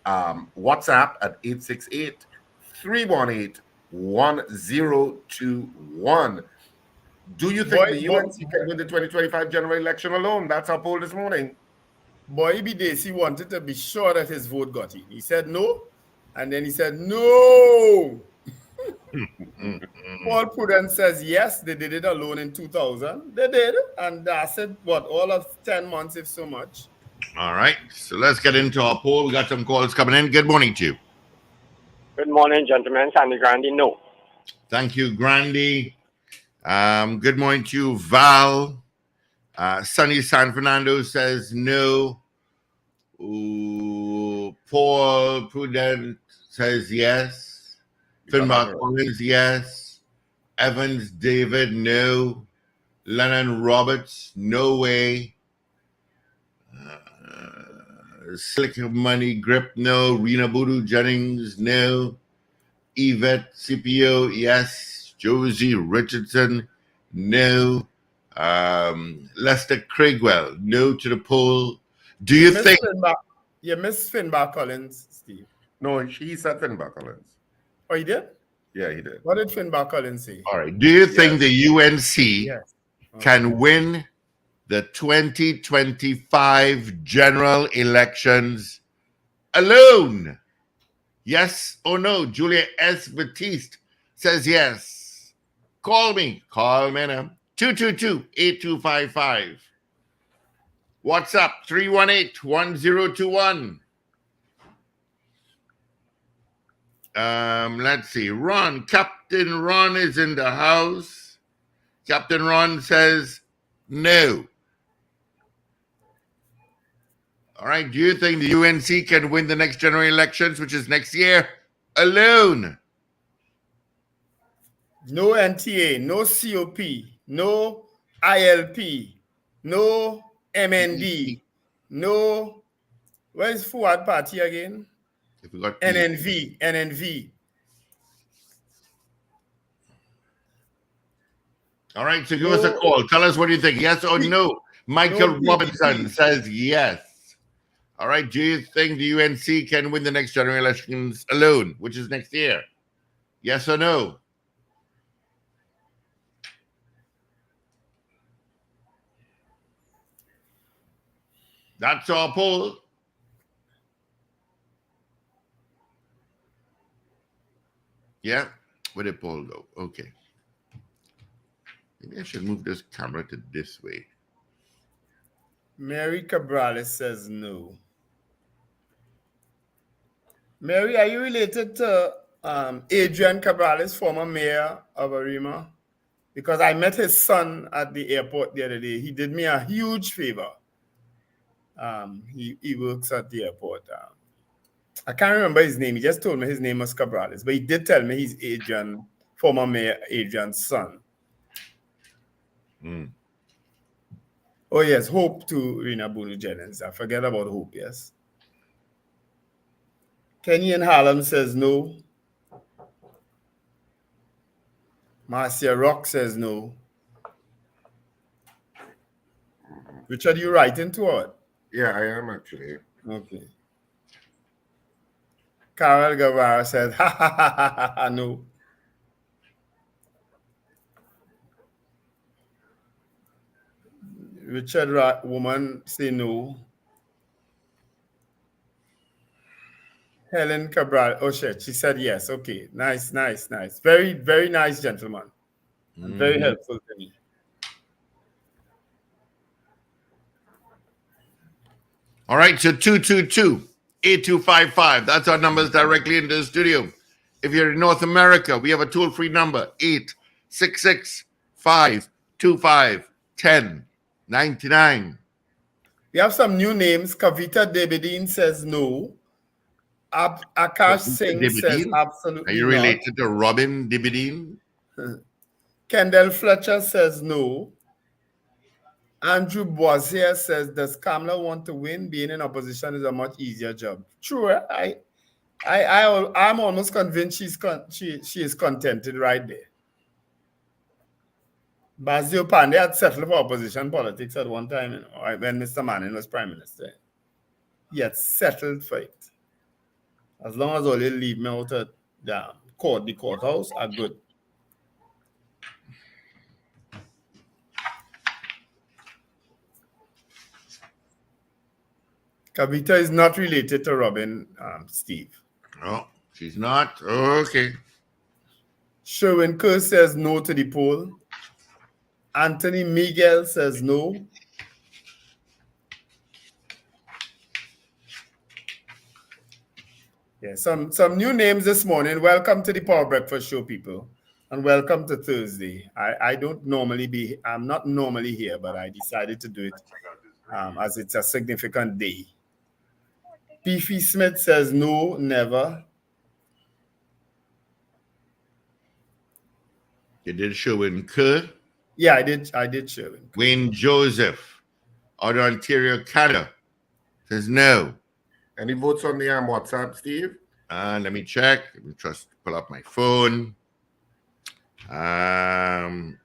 WhatsApp at 868-318-1021. Do you think the UNC can win the 2025 general election alone? That's our poll this morning. Boy Bidesi wanted to be sure that his vote got in. He said no, and then he said no. Paul Prudence says yes, they did it alone in 2000. They did, and that's it. What, all of 10 months, if so much. All right, so let's get into our poll. We got some calls coming in. Good morning to you. Good morning, gentlemen. Sandy Grandy, no. Thank you, Grandy. Good morning to you, Val. Sunny San Fernando says no. Ooh, Paul Prudence says yes. Finbar Collins, yes. Evans David, no. Lennon Roberts, no way. Slick Money Grip, no. Rena Boodoo Jennings, no. Yvette CPO, yes. Josie Richardson, no. Lester Craigwell, no to the poll. Do you think You missed Finbar Collins, Steve? No, he said Finbar Collins. Oh, he did? Yeah, he did. What did Finbar Collins say? All right. Do you think the UNC can win the 2025 general elections alone? Yes or no? Julia S. Batiste says yes. Call me. Call me now. 222-8255. WhatsApp 318-1021. Let's see. Ron, Captain Ron is in the house. Captain Ron says no. All right. Do you think the UNC can win the next general elections, which is next year, alone? No NTA, no COP, no ILP, no MND, no, where's Fuad Party again? If we got NNV. All right, so give us a call. Tell us what you think. Yes or no? Michael Robinson says yes. All right, do you think the UNC can win the next general elections alone, which is next year? Yes or no? That's our poll. Yeah, where did poll go? Okay. Maybe I should move this camera to this way. Mary Cabrales says no. Mary, are you related to Adrian Cabrales, former mayor of Arima? Because I met his son at the airport the other day. He did me a huge favor. He works at the airport. I can't remember his name. He just told me his name was Cabrales, but he did tell me he's Adrian, former mayor Adrian's son. Mm. Oh, yes, Hope to Rena Boonu Jennings. I forget about Hope, yes. Kenny in Harlem says no. Marcia Rock says no. Richard, you writing to what? Yeah, I am actually. Okay. Carol Guevara said, ha ha ha ha ha, no. Richard woman say no. Helen Cabral, oh shit, she said yes. Okay, nice. Very, very nice gentleman. And very helpful to me. All right, so 222-8255. That's our numbers directly in the studio. If you're in North America, we have a toll-free number, 866-525-1099. We have some new names. Kavita Debedine says no. Akash Singh says absolutely Are you related to Robin Dibidine? Kendall Fletcher says no. Andrew Boisier says, does Kamala want to win? Being in opposition is a much easier job. True. I'm almost convinced she is contented right there. Bazio Pandey had settled for opposition politics at one time, when Mr. Manning was prime minister. He had settled for it. As long as all they leave me out at the courthouse are good. Kavita is not related to Robin, Steve. No, she's not. Okay. Sherwin Kerr says no to the poll. Anthony Miguel says no. Yeah, some new names this morning. Welcome to the Power Breakfast Show, people. And welcome to Thursday. I'm not normally here, but I decided to do it as it's a significant day. Beefy Smith says no, never. You did Sherwin Kerr? Yeah, I did Sherwin. Wayne Joseph, out of Ontario, Canada, says no. Any votes on the WhatsApp, Steve? Let me check. Let me just pull up my phone.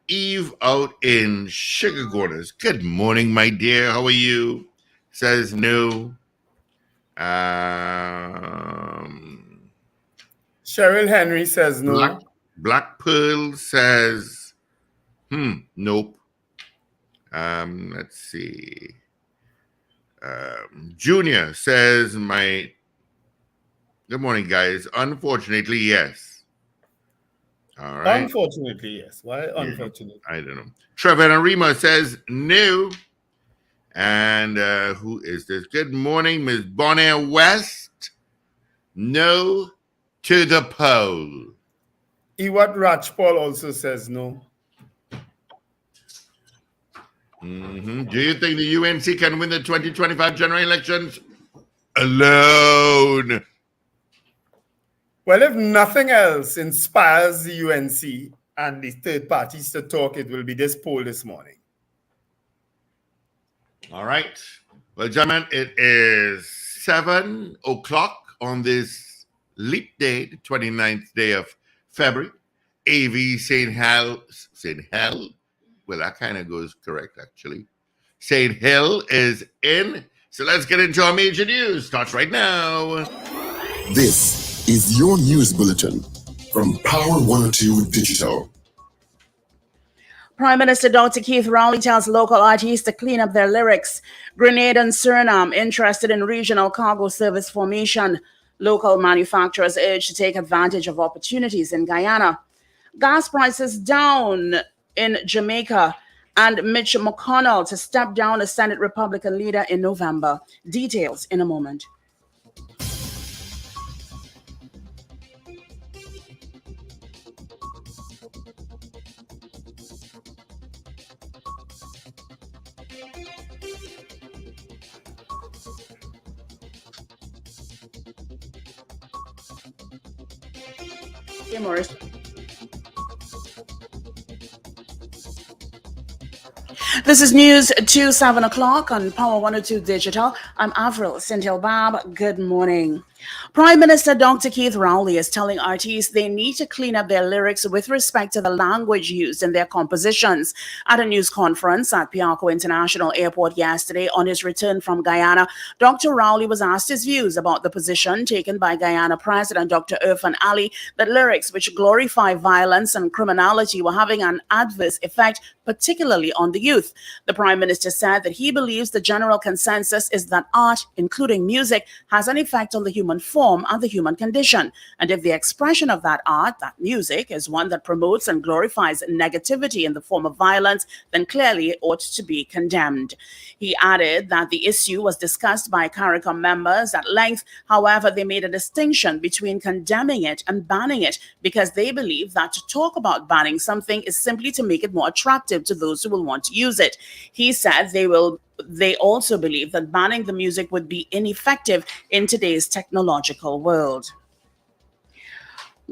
Eve out in Sugar Corners. Good morning, my dear. How are you? Says no. Cheryl Henry says no. Black Pearl says nope. Let's see. Junior says good morning, guys. Unfortunately, yes. All right. Unfortunately, yes. Why unfortunately? I don't know. Trevor Arima says no. And who is this? Good morning, Ms. Bonaire West. No to the poll. Ewart Rajpal also says no. Do you think the UNC can win the 2025 general elections alone? Well, if nothing else inspires the UNC and the third parties to talk, it will be this poll this morning. All right. Well, gentlemen, it is 7 o'clock on this leap day, the 29th day of February. AV St. Hel. Well, that kind of goes correct, actually. St. Hill is in. So let's get into our major news. Starts right now. This is your news bulletin from Power 102 Digital. Prime Minister Dr. Keith Rowley tells local artists to clean up their lyrics. Grenada and Suriname interested in regional cargo service formation. Local manufacturers urged to take advantage of opportunities in Guyana. Gas prices down in Jamaica. And Mitch McConnell to step down as Senate Republican leader in November. Details in a moment. Hey, Morris. This is news to 7 o'clock on Power 102 Digital. I'm Avril Sintilbab. Good morning. Prime Minister Dr. Keith Rowley is telling artists they need to clean up their lyrics with respect to the language used in their compositions. At a news conference at Piarco International Airport yesterday on his return from Guyana, Dr. Rowley was asked his views about the position taken by Guyana President Dr. Irfan Ali that lyrics which glorify violence and criminality were having an adverse effect, particularly on the youth. The Prime Minister said that he believes the general consensus is that art, including music, has an effect on the human form and the human condition. And if the expression of that art, that music, is one that promotes and glorifies negativity in the form of violence, then clearly it ought to be condemned. He added that the issue was discussed by CARICOM members at length. However, they made a distinction between condemning it and banning it because they believe that to talk about banning something is simply to make it more attractive to those who will want to use it. He said they also believe that banning the music would be ineffective in today's technological world.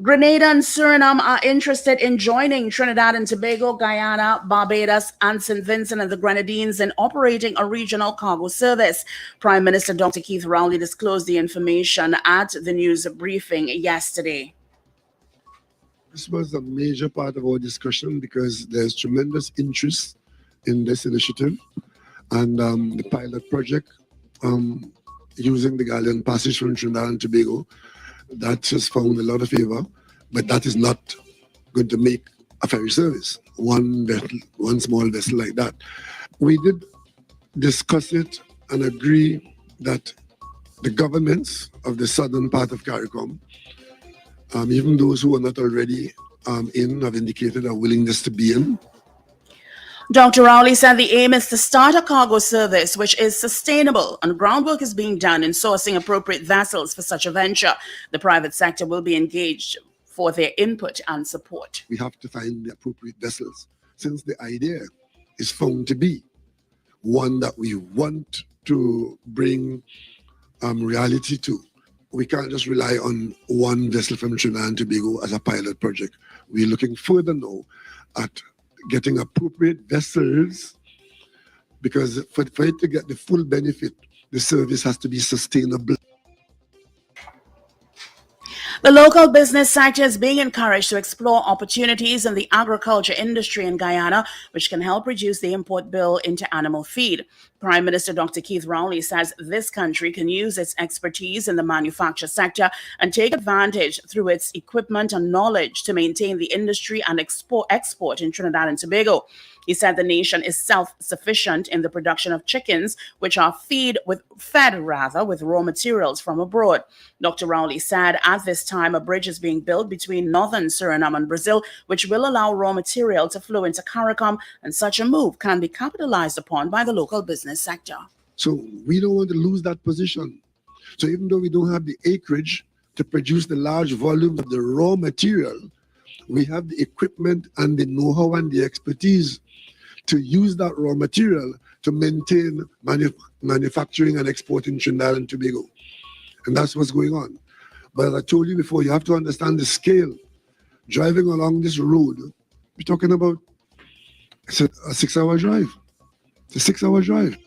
Grenada and Suriname are interested in joining Trinidad and Tobago, Guyana, Barbados, and St. Vincent and the Grenadines in operating a regional cargo service. Prime Minister Dr. Keith Rowley disclosed the information at the news briefing yesterday. This was a major part of our discussion because there's tremendous interest in this initiative. And the pilot project using the Galleon Passage from Trinidad and Tobago, that has found a lot of favor, but that is not going to make a ferry service, one small vessel like that. We did discuss it and agree that the governments of the southern part of CARICOM, even those who are not already in, have indicated a willingness to be in. Dr. Rowley said the aim is to start a cargo service which is sustainable, and groundwork is being done in sourcing appropriate vessels for such a venture. The private sector will be engaged for their input and support. We have to find the appropriate vessels, since the idea is found to be one that we want to bring reality to. We can't just rely on one vessel from Trinidad and Tobago as a pilot project. We're looking further now at getting appropriate vessels, because for it to get the full benefit, the service has to be sustainable. The local business sector is being encouraged to explore opportunities in the agriculture industry in Guyana, which can help reduce the import bill into animal feed. Prime Minister Dr. Keith Rowley says this country can use its expertise in the manufacture sector and take advantage through its equipment and knowledge to maintain the industry and export in Trinidad and Tobago. He said the nation is self-sufficient in the production of chickens, which are fed with raw materials from abroad. Dr. Rowley said at this time a bridge is being built between northern Suriname and Brazil, which will allow raw material to flow into CARICOM, and such a move can be capitalized upon by the local business sector. So we don't want to lose that position. So even though we don't have the acreage to produce the large volumes of the raw material, we have the equipment and the know-how and the expertise to use that raw material to maintain manufacturing and exporting Trinidad and Tobago. And that's what's going on. But as I told you before, you have to understand the scale. Driving along this road, we're talking about a 6-hour drive. It's a 6-hour drive.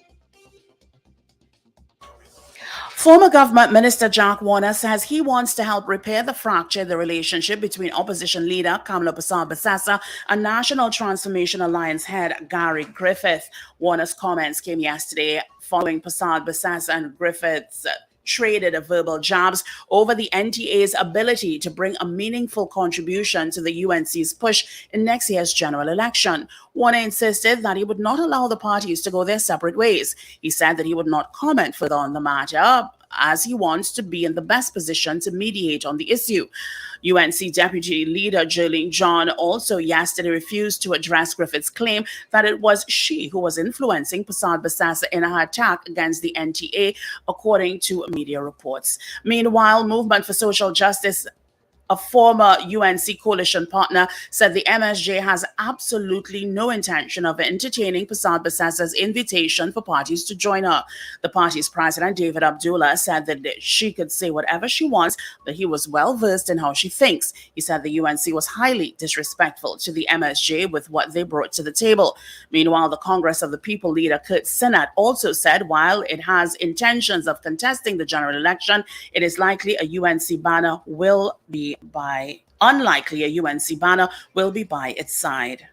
Former Government Minister Jack Warner says he wants to help repair the fracture in the relationship between opposition leader Kamala Persad-Bissassa and National Transformation Alliance head Gary Griffith. Warner's comments came yesterday following Persad-Bissassa and Griffith's traded verbal jabs over the NTA's ability to bring a meaningful contribution to the UNC's push in next year's general election. Warner insisted that he would not allow the parties to go their separate ways. He said that he would not comment further on the matter, as he wants to be in the best position to mediate on the issue. UNC Deputy Leader Jerlene John also yesterday refused to address Griffith's claim that it was she who was influencing Prasad Basasa in her attack against the NTA, according to media reports. Meanwhile, Movement for Social Justice, a former UNC coalition partner, said the MSJ has absolutely no intention of entertaining Prasad Basasa's invitation for parties to join her. The party's president, David Abdullah, said that she could say whatever she wants, but he was well versed in how she thinks. He said the UNC was highly disrespectful to the MSJ with what they brought to the table. Meanwhile, the Congress of the People leader, Kurt Sinnott, also said while it has intentions of contesting the general election, it is likely a UNC banner will be by its side.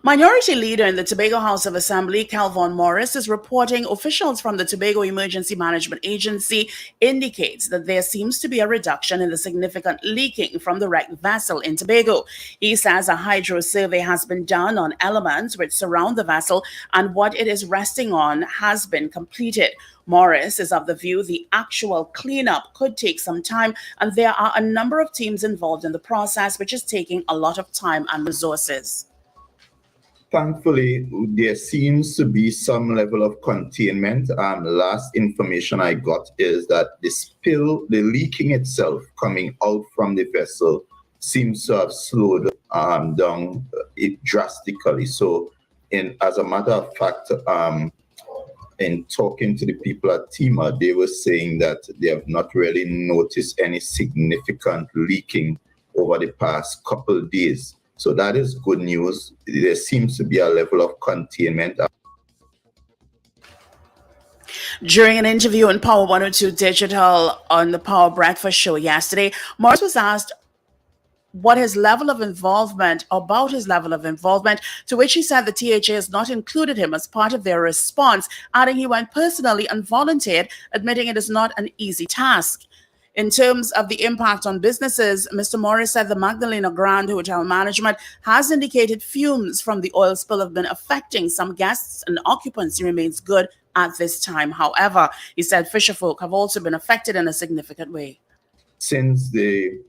Minority Leader in the Tobago House of Assembly, Calvon Morris, is reporting officials from the Tobago Emergency Management Agency indicates that there seems to be a reduction in the significant leaking from the wrecked vessel in Tobago. He says a hydro survey has been done on elements which surround the vessel and what it is resting on has been completed. Morris is of the view the actual cleanup could take some time, and there are a number of teams involved in the process, which is taking a lot of time and resources. Thankfully, there seems to be some level of containment. Last information I got is that the leaking itself coming out from the vessel seems to have slowed down it drastically. So, as a matter of fact, in talking to the people at TEMA, they were saying that they have not really noticed any significant leaking over the past couple of days. So that is good news. There seems to be a level of containment. During an interview on Power 102 Digital on the Power Breakfast Show yesterday, Morris was asked about his level of involvement, to which he said the THA has not included him as part of their response, adding he went personally and volunteered, admitting it is not an easy task. In terms of the impact on businesses, Mr. Morris said the Magdalena Grand Hotel management has indicated fumes from the oil spill have been affecting some guests and occupancy remains good at this time. However, he said fisherfolk have also been affected in a significant way. Since the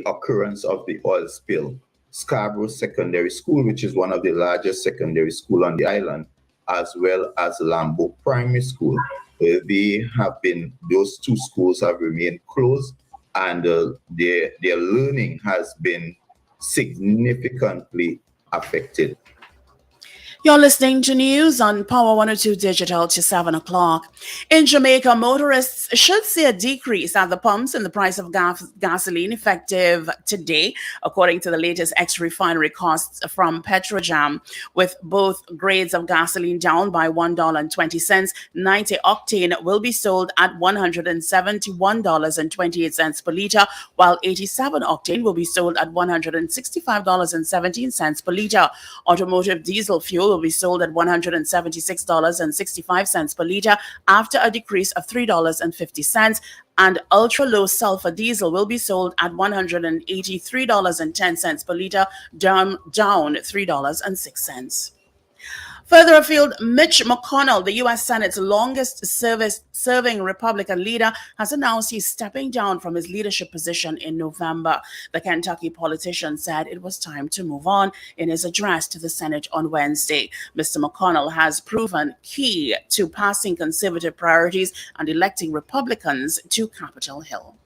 occurrence of the oil spill, Scarborough Secondary School, which is one of the largest secondary schools on the island, as well as Lambeau Primary School, those two schools have remained closed, and their learning has been significantly affected. You're listening to news on Power 102 Digital to 7 o'clock. In Jamaica, motorists should see a decrease at the pumps in the price of gasoline effective today, according to the latest ex-refinery costs from Petrojam, with both grades of gasoline down by $1.20. 90 octane will be sold at $171.28 per liter, while 87 octane will be sold at $165.17 per liter. Automotive diesel fuel will be sold at $176.65 per liter after a decrease of $3.50, and ultra-low sulfur diesel will be sold at $183.10 per liter, down $3.06. Further afield, Mitch McConnell, the U.S. Senate's longest-serving Republican leader, has announced he's stepping down from his leadership position in November. The Kentucky politician said it was time to move on in his address to the Senate on Wednesday. Mr. McConnell has proven key to passing conservative priorities and electing Republicans to Capitol Hill.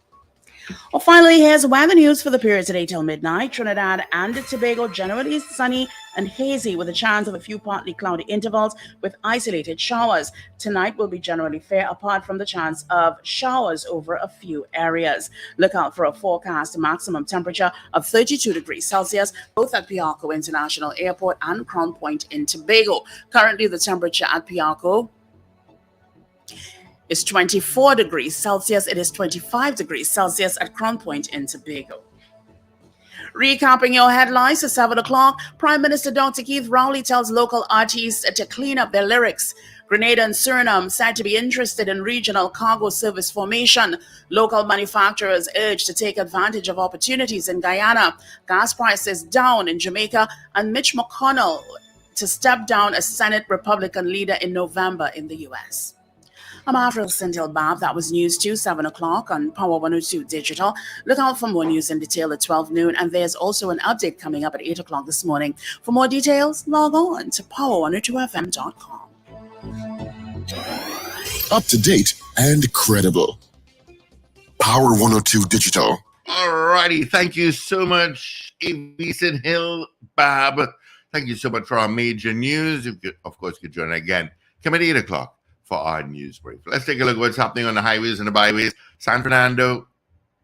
Well, finally, here's weather news for the period today till midnight. Trinidad and Tobago generally sunny and hazy with a chance of a few partly cloudy intervals with isolated showers. Tonight will be generally fair apart from the chance of showers over a few areas. Look out for a forecast maximum temperature of 32 degrees Celsius, both at Piarco International Airport and Crown Point in Tobago. Currently, the temperature at Piarco is 24 degrees Celsius. It is 25 degrees Celsius at Crown Point in Tobago. Recapping your headlines at 7 o'clock, Prime Minister Dr. Keith Rowley tells local artists to clean up their lyrics. Grenada and Suriname said to be interested in regional cargo service formation. Local manufacturers urged to take advantage of opportunities in Guyana. Gas prices down in Jamaica, and Mitch McConnell to step down as Senate Republican leader in November in the U.S. I'm Avril Cynthia Bob. That was News 2, 7 o'clock on Power 102 Digital. Look out for more news in detail at 12 noon, and there's also an update coming up at 8 o'clock this morning. For more details, log on to power102fm.com. Up to date and credible. Power 102 Digital. Alrighty, thank you so much, Avison Hill, Bob. Thank you so much for our major news. You could, of course, you could join again. Come at 8 o'clock for our news break. Let's take a look at what's happening on the highways and the byways. San Fernando,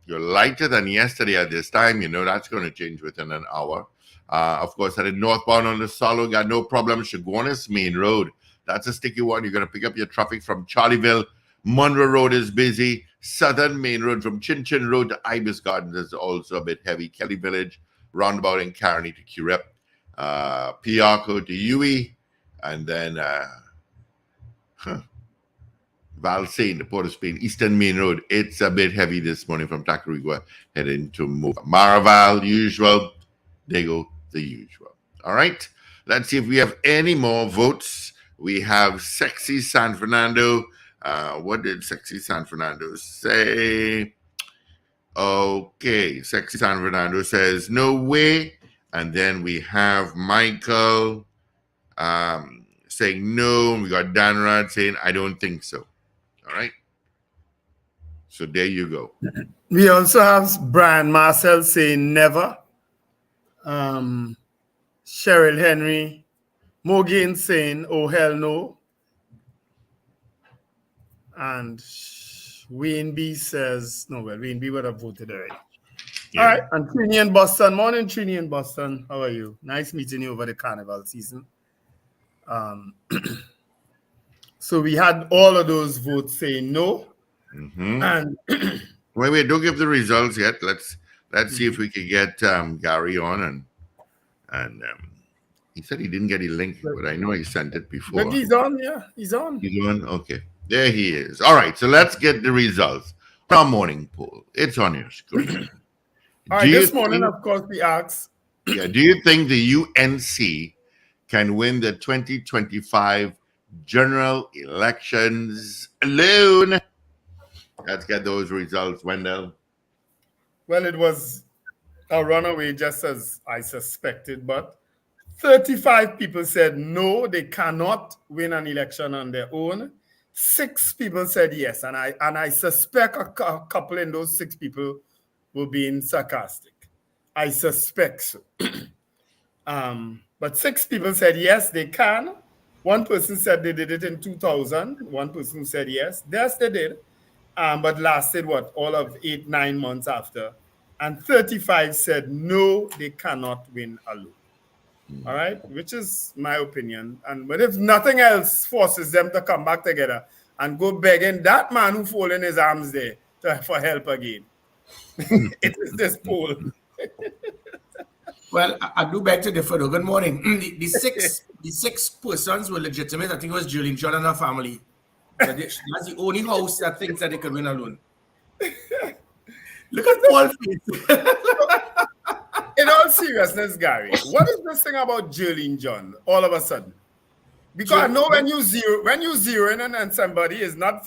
you're lighter than yesterday at this time. You know that's going to change within an hour. Of course, at the northbound on the Solo, got no problem. Chaguanas Main Road, that's a sticky one. You're going to pick up your traffic from Charlieville. Monroe Road is busy. Southern Main Road from Chin Chin Road to Ibis Gardens is also a bit heavy. Kelly Village, roundabout in Carney to Curep. Piarco to Huey, and then Valsain, the Port of Spain, Eastern Main Road. It's a bit heavy this morning from Tacarigua heading to Mova. Maraval, usual. They go the usual. All right. Let's see if we have any more votes. We have Sexy San Fernando. What did Sexy San Fernando say? Okay. Sexy San Fernando says, no way. And then we have Michael saying no. We got Danrad saying, I don't think so. All right. So there you go. We also have Brian Marcel saying never. Cheryl Henry. Morgan saying, oh, hell no. And Wayne B says, no, well, Wayne B would have voted already. Yeah. All right. And Trini in Boston. Morning, Trini in Boston. How are you? Nice meeting you over the carnival season. So we had all of those votes saying no. Mm-hmm. And wait, don't give the results yet. Let's see if we can get Gary on, and he said he didn't get a link, but I know he sent it before. But he's on, yeah. He's on. He's on? Okay. There he is. All right, so let's get the results. Our morning poll. It's on your screen. All right, this morning, of course, we asked. Yeah, do you think the UNC can win the 2025 general elections alone? Let's get those results, Wendell. Well, it was a runaway, just as I suspected, but 35 people said no, they cannot win an election on their own. 6 people said yes, and I suspect a couple in those 6 people were being sarcastic. I suspect so. But 6 people said yes, they can. 1 person said they did it in 2000. 1 person said yes. Yes, they did. But lasted, all of 8-9 months after. And 35 said no, they cannot win alone. All right, which is my opinion. But if nothing else forces them to come back together and go begging that man who folded his arms there for help again, it is this poll. Well, I do beg to differ though. Good morning. The six persons were legitimate. I think it was Julian John and her family. But that's the only house that thinks that they could win alone. Look at Paul. In all seriousness, Gary, what is this thing about Julian John all of a sudden? Because I know when you zero in on somebody is not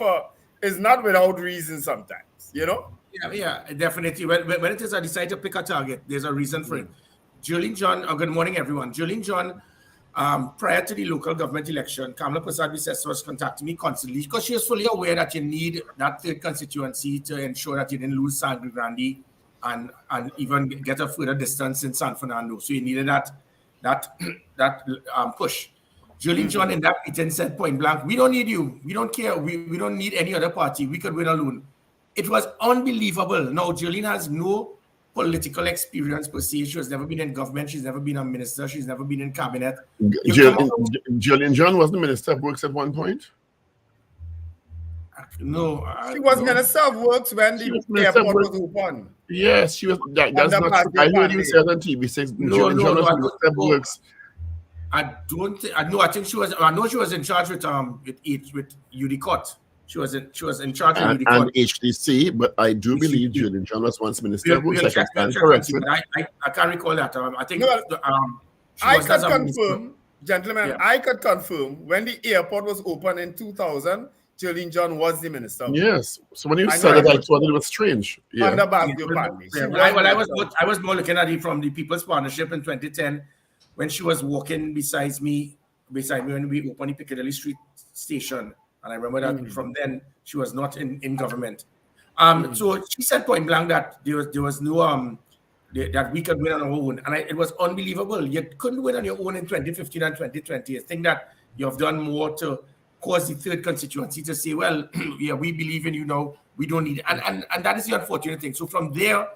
without reason sometimes, you know? Yeah, definitely. When it is I decide to pick a target, there's a reason for it. Julian John, good morning, everyone. Julian John, prior to the local government election, Kamala Prasad was contacting me constantly because she was fully aware that you need that third constituency to ensure that you didn't lose Sangre Grande and even get a further distance in San Fernando. So you needed that push. Julian John in that meeting said point blank, we don't need you. We don't care. We don't need any other party. We could win alone. It was unbelievable. Now, Julian has no political experience per se. She has never been in government. She's never been a minister. She's never been in cabinet. Julian John was the Minister of Works at one point? No. She was Minister of Works when the airport was open. Yes, she was. That's not true. I heard you say on TV6. Julian John was Minister of Works. I don't think. I think she was. I know she was in charge with UDCOT. She was in charge of and UDCOT. HDC, but I do believe Julian John was once minister. We'll I check, stand corrected. I can't recall that. I think No, she I was could as a minister. confirm, gentlemen, Yeah. I could confirm when the airport was open in 2000, Julian John was the minister. Yes. So when you I said know it, I I thought it was strange. Yeah. Under Basio Pandey. She I was more looking at it from the People's Partnership in 2010 when she was walking beside me when we opened the Piccadilly Street station. And I remember that from then she was not in government. So she said point blank that there was no that we could win on our own. And it was unbelievable. You couldn't win on your own in 2015 and 2020. I think that you have done more to cause the third constituency to say, well, yeah, we believe in you now. We don't need it. And that is the unfortunate thing. So from there,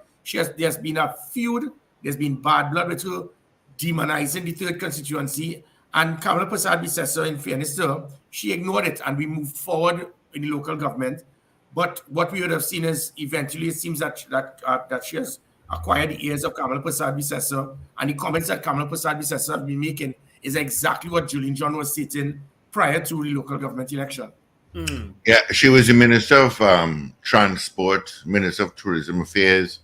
there's been a feud. There's been bad blood with her demonizing the third constituency. And Kamala Persad-Bissessar, in fairness to her, she ignored it and we moved forward in the local government. But what we would have seen is eventually it seems that she has acquired the ears of Kamala Persad-Bissessar, and the comments that Kamala Persad-Bissessar has been making is exactly what Julian John was stating prior to the local government election. Yeah, she was the Minister of Transport, Minister of Tourism Affairs,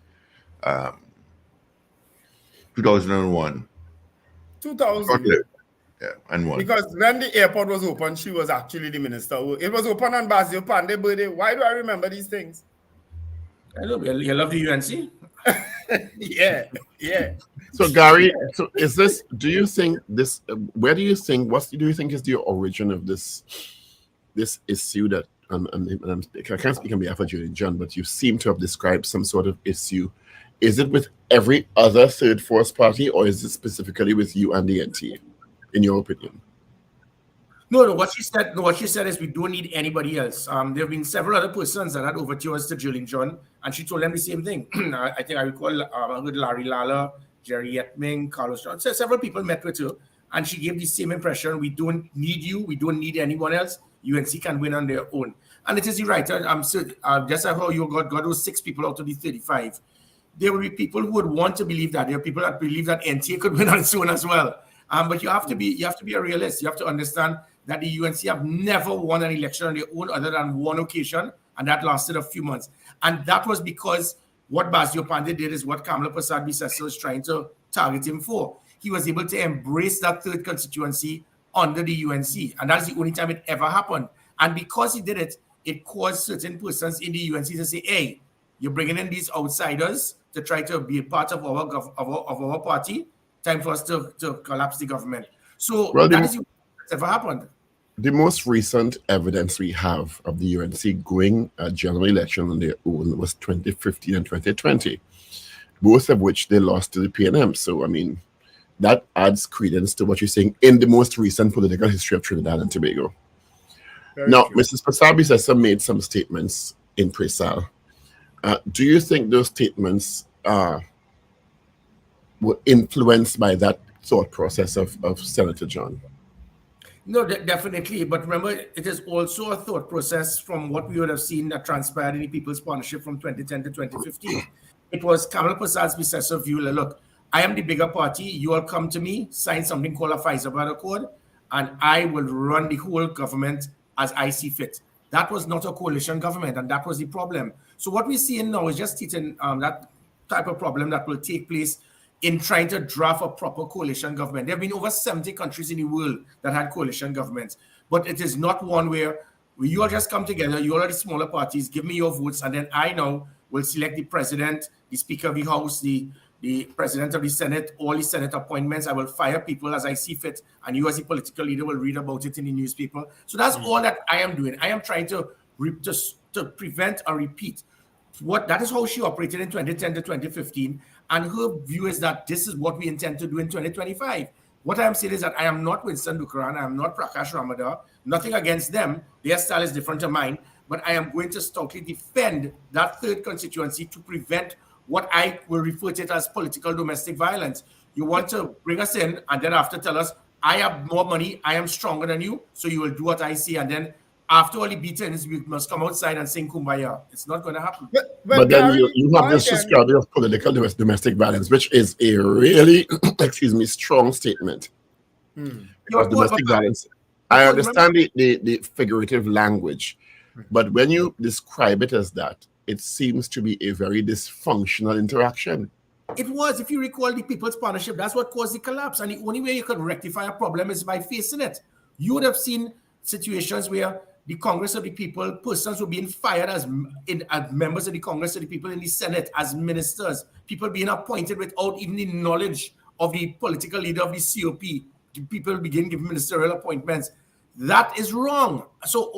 2001. 2000. Yeah, and one. Because when the airport was open, she was actually the minister. It was open on Basio Pandey birthday. Why do I remember these things? I know, you love the UNC? Yeah. So Gary, so is this? Do you think this? Where do you think? What do you think is the origin of this issue that? I can't speak on behalf of Julian John, but you seem to have described some sort of issue. Is it with every other third force party, or is it specifically with you and the NT? In your opinion? No. What she said is we don't need anybody else. There have been several other persons that had overtures to Julian John, and she told them the same thing. I think I recall I heard Larry Lala, Jerry Yetming, Carlos John. So several people met with her, and she gave the same impression: we don't need you, we don't need anyone else. UNC can win on their own, and it is the right. Just like how you got those 6 people out of the 35. There will be people who would want to believe that. There are people that believe that NTA could win on its own as well. But you have to be a realist. You have to understand that the UNC have never won an election on their own other than one occasion, and that lasted a few months. And that was because what Basio Pandey did is what Kamala Persad-Bissessar was trying to target him for. He was able to embrace that third constituency under the UNC, and that's the only time it ever happened. And because he did it, it caused certain persons in the UNC to say, hey, you're bringing in these outsiders to try to be a part of our party. Time for us to collapse the government. So that is what ever happened. The most recent evidence we have of the UNC going a general election on their own was 2015 and 2020, both of which they lost to the PNM. So, I mean, that adds credence to what you're saying in the most recent political history of Trinidad and Tobago. Now, Mrs. Persad-Bissessar made some statements in Presal. Do you think those statements were influenced by that thought process of Senator John? No, definitely. But remember, it is also a thought process from what we would have seen that transpired in the People's Partnership from 2010 to 2015. It was Kamala Persad-Bissessar's view, look, I am the bigger party. You all come to me, sign something called a Faizabad Accord, and I will run the whole government as I see fit. That was not a coalition government, and that was the problem. So what we're seeing now is just that type of problem that will take place in trying to draft a proper coalition government. There have been over 70 countries in the world that had coalition governments, but it is not one where you all just come together, you all are the smaller parties, give me your votes, and then I now will select the president, the Speaker of the House, the president of the Senate, all the Senate appointments. I will fire people as I see fit, and you as a political leader will read about it in the newspaper. So that's all that I am doing. I am trying to prevent a repeat. That is how she operated in 2010 to 2015. And her view is that this is what we intend to do in 2025. What I am saying is that I am not Winston Dukaran, I am not Prakash Ramadar, nothing against them. Their style is different to mine, but I am going to stoutly defend that third constituency to prevent what I will refer to it as political domestic violence. You want to bring us in and then after tell us, I have more money, I am stronger than you, so you will do what I say, and then after all the beatings, we must come outside and sing Kumbaya. It's not going to happen. But then you have this discovery of political domestic violence, which is a really, strong statement. Because domestic violence, I understand the figurative language, but when you describe it as that, it seems to be a very dysfunctional interaction. It was, if you recall, the People's Partnership. That's what caused the collapse. And the only way you could rectify a problem is by facing it. You would have seen situations where the Congress of the People, persons were being fired as members of the Congress of the People in the Senate, as ministers, people being appointed without even the knowledge of the political leader of the COP. People begin giving ministerial appointments. That is wrong. So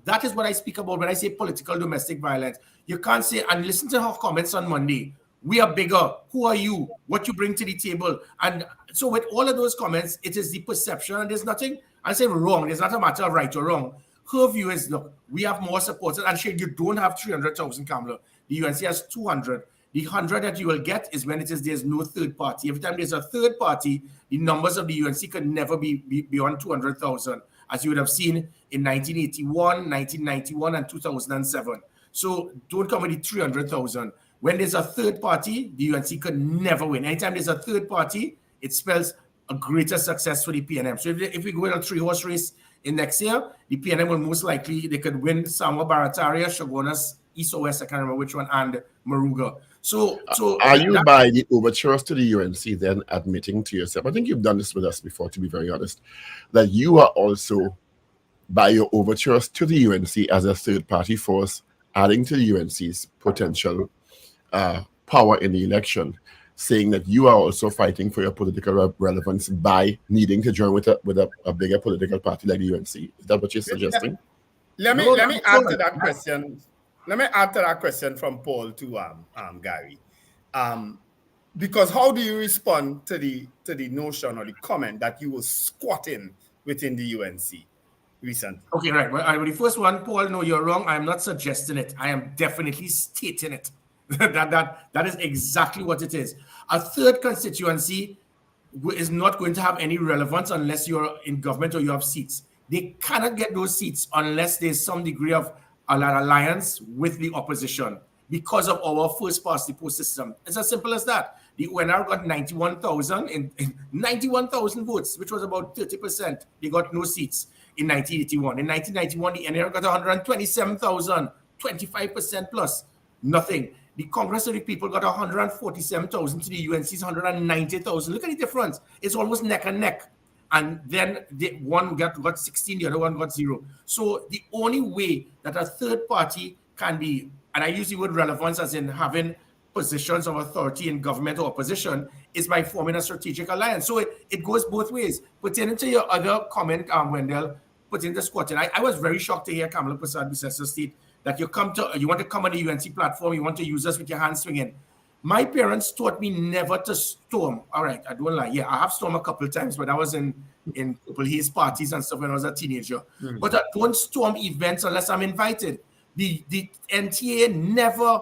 that is what I speak about when I say political domestic violence. You can't say, and listen to her comments on Monday, we are bigger. Who are you? What you bring to the table? And so with all of those comments, it is the perception, and there's nothing, I say wrong. There's not a matter of right or wrong. Her view is, look, we have more supporters. And you don't have 300,000, Kamala. The UNC has 200. The 100 that you will get is when there's no third party. Every time there's a third party, the numbers of the UNC could never be beyond 200,000, as you would have seen in 1981, 1991, and 2007. So don't come with the 300,000. When there's a third party, the UNC could never win. Anytime there's a third party, it spells a greater success for the PNM. So if we go in a 3-horse race in next year, the PNM will most likely, they could win Samoa, Barataria, Shogunas, East or West, I can't remember which one, and Maruga. So are you by the overtures to the UNC then admitting to yourself, I think you've done this with us before, to be very honest, that you are also, by your overtures to the UNC as a third-party force, adding to the UNC's potential power in the election, saying that you are also fighting for your political relevance by needing to join with a bigger political party like the UNC. Is that what you're suggesting? Let me add to that question. Let me add to that question from Paul to Gary. Because how do you respond to the notion or the comment that you were squatting within the UNC recently? Okay, right. Well, the first one, Paul, no, you're wrong. I am not suggesting it. I am definitely stating it. that is exactly what it is. A third constituency is not going to have any relevance unless you're in government or you have seats. They cannot get those seats unless there's some degree of an alliance with the opposition because of our first past the post system. It's as simple as that. The UNR got 91,000 91,000 votes, which was about 30%. They got no seats in 1981. In 1991, the NR got 127,000, 25% plus, nothing. The Congress of the People got 147,000 to the UNC's 190,000. Look at the difference. It's almost neck and neck. And then one got 16, the other one got 0. So the only way that a third party can be, and I use the word relevance as in having positions of authority in government or opposition, is by forming a strategic alliance. So it goes both ways. Pertaining to your other comment, Wendell, pertaining to squatting, I was very shocked to hear Kamala Prasad state that you want to come on the UNC platform, you want to use us with your hands swinging. My parents taught me never to storm. All right, I don't lie. Yeah, I have stormed a couple of times, but I was in Purple Haze parties and stuff when I was a teenager. But I don't storm events unless I'm invited. The NTA never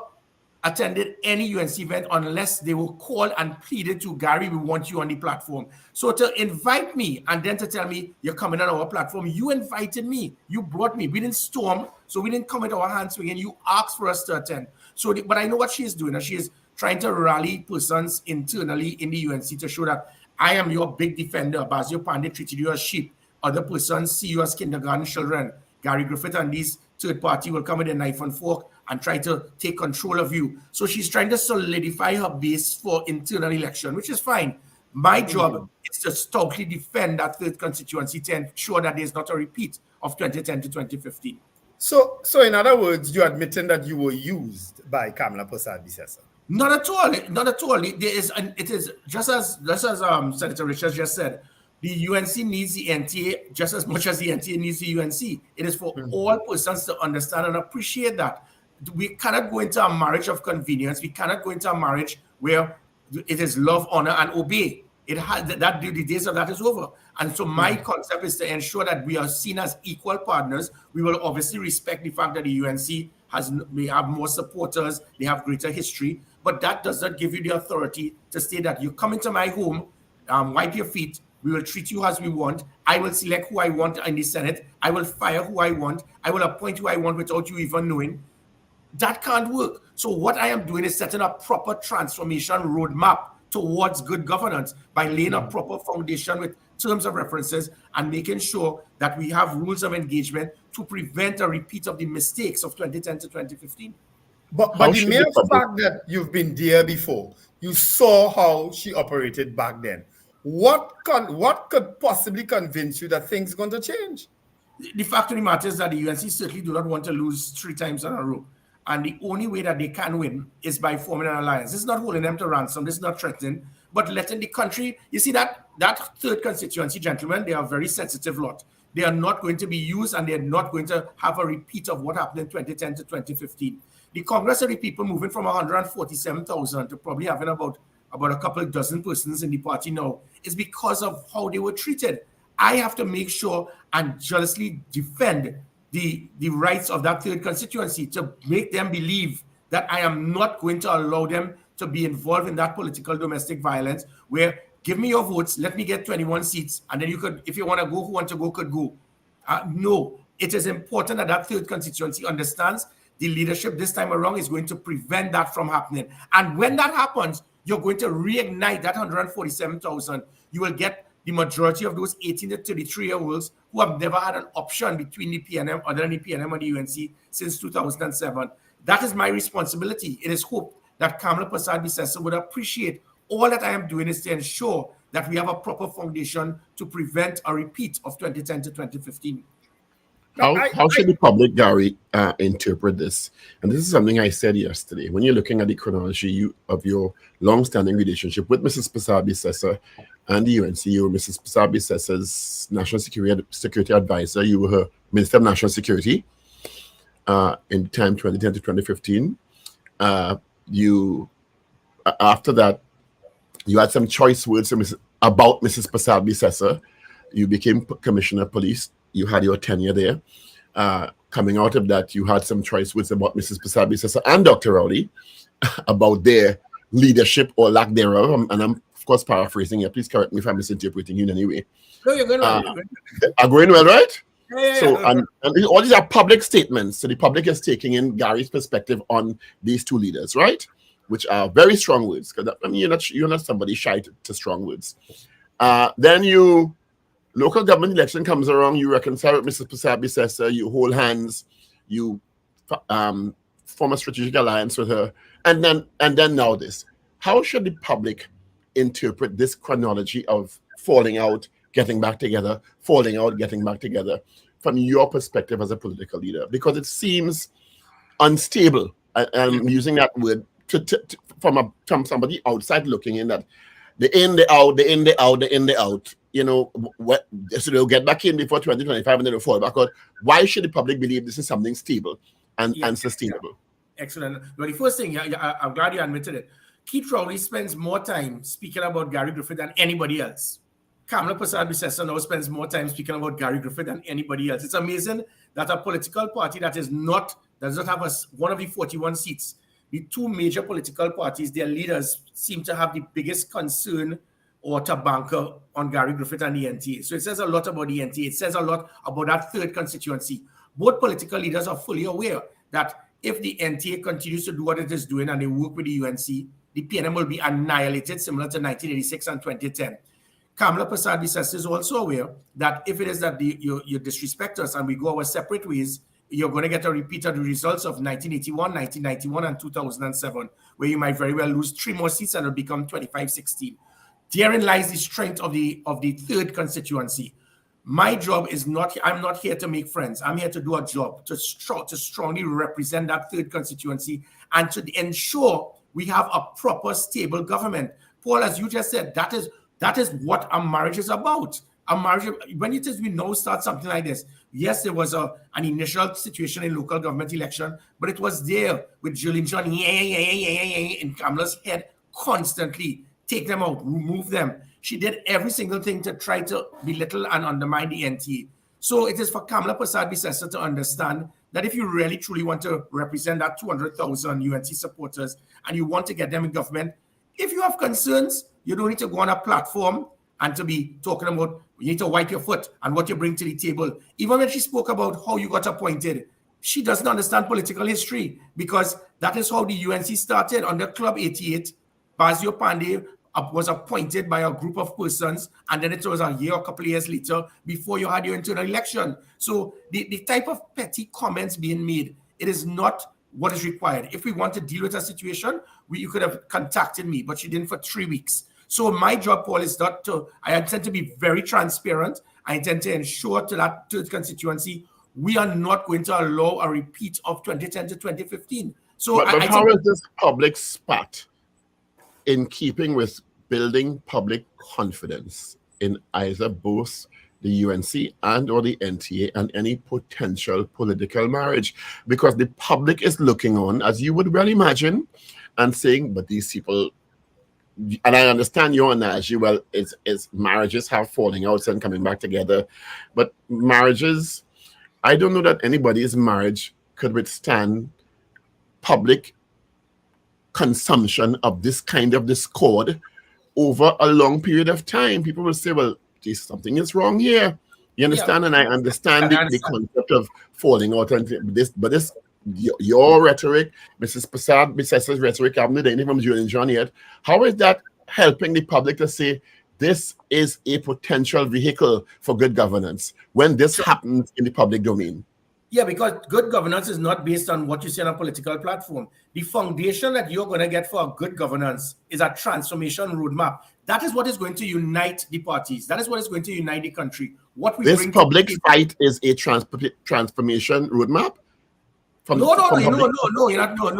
attended any UNC event unless they were called and pleaded to, Gary, we want you on the platform. So to invite me and then to tell me you're coming on our platform, you invited me, you brought me. We didn't storm, so we didn't come with our hands swinging. You asked for us to attend. So, but I know what she is doing. She is trying to rally persons internally in the UNC to show that I am your big defender. Basio Pandey treated you as sheep. Other persons see you as kindergarten children. Gary Griffith and these third party will come with a knife and fork and try to take control of you. So she's trying to solidify her base for internal election, which is fine. My job is to stoutly defend that third constituency to ensure that there's not a repeat of 2010 to 2015. So in other words, you're admitting that you were used by Kamala Prasad-Bissessar? Not at all. Not at all. It is just as Senator Richards just said. The UNC needs the NTA just as much as the NTA needs the UNC. It is for all persons to understand and appreciate that. We cannot go into a marriage of convenience. We cannot go into a marriage where it is love, honor, and obey. It has that the days of that is over. And so my concept is to ensure that we are seen as equal partners. We will obviously respect the fact that the UNC may have more supporters, they have greater history, but that does not give you the authority to say that you come into my home, wipe your feet, we will treat you as we want. I will select who I want in the Senate. I will fire who I want. I will appoint who I want without you even knowing. That can't work. So what I am doing is setting a proper transformation roadmap towards good governance by laying a proper foundation with terms of references and making sure that we have rules of engagement to prevent a repeat of the mistakes of 2010 to 2015. But the mere fact that you've been there before, you saw how she operated back then. What could possibly convince you that things are going to change? The fact of the matter is that the UNC certainly do not want to lose 3 times in a row. And the only way that they can win is by forming an alliance. This is not holding them to ransom. This is not threatening, but letting the country, you see that third constituency, gentlemen, they are a very sensitive lot. They are not going to be used and they're not going to have a repeat of what happened in 2010 to 2015. The Congress of the People moving from 147,000 to probably having about a couple of dozen persons in the party now is because of how they were treated. I have to make sure and jealously defend the rights of that third constituency to make them believe that I am not going to allow them to be involved in that political domestic violence where give me your votes, let me get 21 seats, and then you could, if you want to go, who want to go could go. No, it is important that that third constituency understands the leadership this time around is going to prevent that from happening. And when that happens, you're going to reignite that 147,000. You will get the majority of those 18 to 33-year-olds who have never had an option between the PNM, other than the PNM and the UNC since 2007. That is my responsibility. It is hoped that Kamala Persad-Bissessar would appreciate all that I am doing is to ensure that we have a proper foundation to prevent a repeat of 2010 to 2015. How should the public, Gary, interpret this? And this is something I said yesterday. When you're looking at the chronology of your long-standing relationship with Mrs. Persad-Bissessar and the UNC, you were Mrs. Persad-Bissessar's National Security Advisor. You were her Minister of National Security in the time 2010 to 2015. After that, you had some choice words about Mrs. Persad-Bissessar. You became Commissioner of Police. You had your tenure there. Coming out of that, you had some choice words about Mrs. Persad-Bissessar and Dr. Rowley about their leadership or lack thereof. And I'm, of course, paraphrasing here. Please correct me if I'm misinterpreting you in any way. No, you're going well. I'm going well, right? Yeah. So, and all these are public statements. So the public is taking in Gary's perspective on these two leaders, right? Which are very strong words. Because I mean, you're not somebody shy to strong words. Then local government election comes around, you reconcile with Mrs. Persad-Bissessar, you hold hands, you form a strategic alliance with her, and then now this. How should the public interpret this chronology of falling out, getting back together, falling out, getting back together, from your perspective as a political leader? Because it seems unstable. I'm using that word from somebody outside looking in, that the in, the out, the in, the out, the in, the out. You know, so they'll get back in before 2025 and then they'll fall back out. Why should the public believe this is something stable and sustainable? Excellent. Well, the first thing, I'm glad you admitted it. Keith Rowley spends more time speaking about Gary Griffith than anybody else. Kamala Persad-Bissessar now spends more time speaking about Gary Griffith than anybody else. It's amazing that a political party that does not have one of the 41 seats, the two major political parties, their leaders seem to have the biggest concern or to banker on Gary Griffith and the NTA. So it says a lot about the NTA. It says a lot about that third constituency. Both political leaders are fully aware that if the NTA continues to do what it is doing and they work with the UNC, the PNM will be annihilated, similar to 1986 and 2010. Kamala Persad-Bissessar is also aware that if it is that you disrespect us and we go our separate ways, you're going to get a repeat of the results of 1981, 1991, and 2007, where you might very well lose 3 more seats and it'll become 25-16. Therein lies the strength of the third constituency. My job is I'm not here to make friends. I'm here to do a job, to strongly represent that third constituency and to ensure we have a proper, stable government. Paul, as you just said, that is what a marriage is about. A marriage, when it is we now start something like this, yes, there was an initial situation in local government election, but it was there with Julian John in Kamala's head constantly. Take them out, remove them. She did every single thing to try to belittle and undermine the NTA. So it is for Kamala Persad-Bissessar to understand that if you really truly want to represent that 200,000 UNC supporters and you want to get them in government, if you have concerns, you don't need to go on a platform and to be talking about you need to wipe your foot and what you bring to the table. Even when she spoke about how you got appointed, she doesn't understand political history because that is how the UNC started under Club 88. Basio Pandey was appointed by a group of persons, and then it was a year or a couple of years later before you had your internal election. So the type of petty comments being made, it is not what is required. If we want to deal with a situation, you could have contacted me, but you didn't for 3 weeks. So my job, Paul, is not to, I intend to be very transparent. I intend to ensure to that third constituency, we are not going to allow a repeat of 2010 to 2015. So but how is this public spat in keeping with building public confidence in either both the UNC and or the NTA and any potential political marriage? Because the public is looking on, as you would well imagine, and saying, but these people, and I understand your analogy, well, it's marriages have falling out and coming back together, but marriages, I don't know that anybody's marriage could withstand public consumption of this kind of discord over a long period of time. People will say, well, something is wrong here. You understand? Yeah. And I understand the concept of falling out and this, but this, your rhetoric, Mrs. Prasad rhetoric, I haven't heard anything from Julian John yet. How is that helping the public to say this is a potential vehicle for good governance when this happens in the public domain? Yeah, because good governance is not based on what you say on a political platform. The foundation that you're going to get for a good governance is a transformation roadmap. That is what is going to unite the parties. That is what is going to unite the country. What we this public fight is a transformation roadmap? No,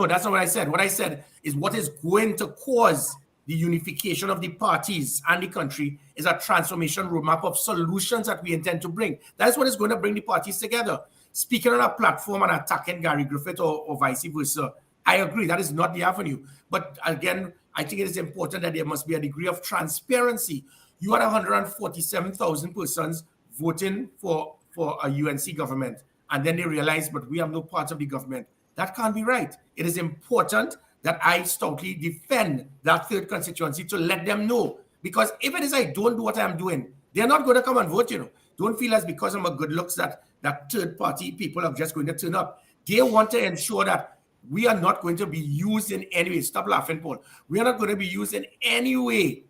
that's not what I said. What I said is what is going to cause the unification of the parties and the country is a transformation roadmap of solutions that we intend to bring. That is what is going to bring the parties together. Speaking on a platform and attacking Gary Griffith or vice versa, I agree, that is not the avenue. But again, I think it is important that there must be a degree of transparency. You had 147,000 persons voting for a UNC government, and then they realized, but we have no part of the government. That can't be right. It is important that I stoutly defend that third constituency to let them know. Because if it is I don't do what I'm doing, they're not going to come and vote, you know. Don't feel as because I'm a good looks that third party people are just going to turn up. They want to ensure that we are not going to be used in any way. Stop laughing, Paul. We are not going to be used in any way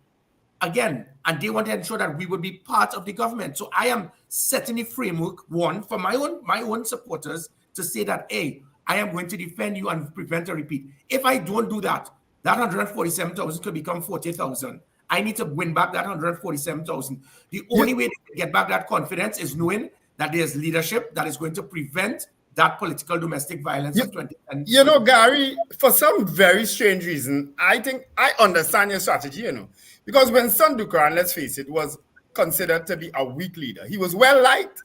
again. And they want to ensure that we will be part of the government. So I am setting the framework, one, for my own supporters to say that, hey, I am going to defend you and prevent a repeat. If I don't do that, that 147,000 could become 40,000. I need to win back that 147,000. The only way to get back that confidence is knowing that there's leadership that is going to prevent that political domestic violence of 2010. You know, Gary, for some very strange reason, I think I understand your strategy, you know, because when Sandukaran, let's face it, was considered to be a weak leader. He was well liked,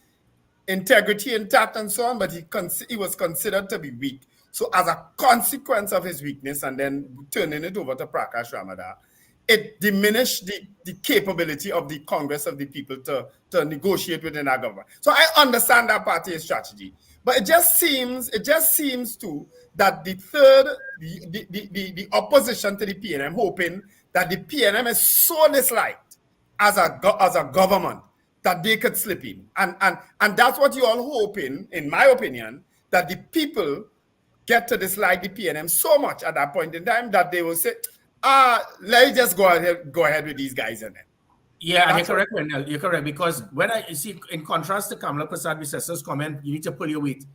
integrity intact and so on, but he was considered to be weak. So as a consequence of his weakness and then turning it over to Prakash Ramadhan, it diminished the capability of the Congress of the People to negotiate within our government. So I understand that party's strategy, but it just seems too that the opposition to the PNM hoping that the PNM is so disliked as a government that they could slip in, and that's what you all hoping, in my opinion, that the people get to dislike the PNM so much at that point in time that they will say, let's just go ahead with these guys and then. Yeah, and you're correct, Wendell. You're correct, because when I see, in contrast to Kamala Prasad-Visessa's comment, you need to pull your weight.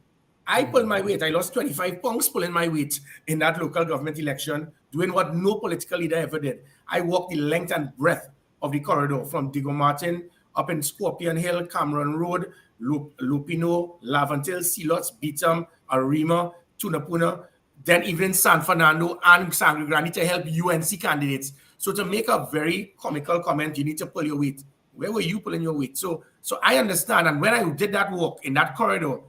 I pulled my weight. I lost 25 pounds pulling my weight in that local government election, doing what no political leader ever did. I walked the length and breadth of the corridor from Diego Martin up in Scorpion Hill, Cameron Road, Lupino, Lavantil, Silots, Beetham, Arima, Tunapuna, then even San Fernando and Sangre Grande to help UNC candidates. So to make a very comical comment, you need to pull your weight. Where were you pulling your weight? So I understand. And when I did that walk in that corridor,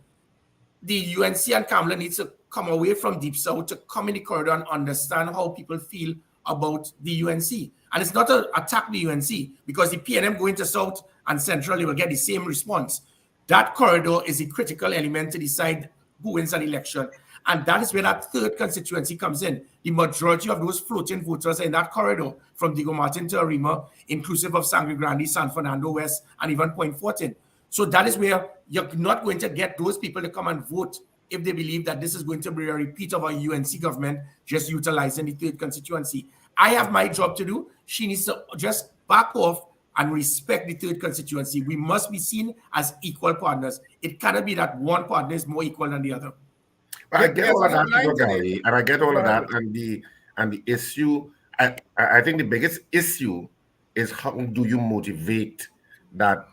the UNC and Kamala needs to come away from Deep South to come in the corridor and understand how people feel about the UNC. And it's not to attack the UNC, because the PNM going to South and Central, they will get the same response. That corridor is a critical element to decide who wins an election. And that is where that third constituency comes in. The majority of those floating voters are in that corridor from Diego Martin to Arima, inclusive of Sangre Grande, San Fernando West, and even Point Fortin. So that is where you're not going to get those people to come and vote if they believe that this is going to be a repeat of a UNC government just utilizing the third constituency. I have my job to do. She needs to just back off and respect the third constituency. We must be seen as equal partners. It cannot be that one partner is more equal than the other. I get all of that, today. Gary, and I get all of that, and the issue. I think the biggest issue is how do you motivate that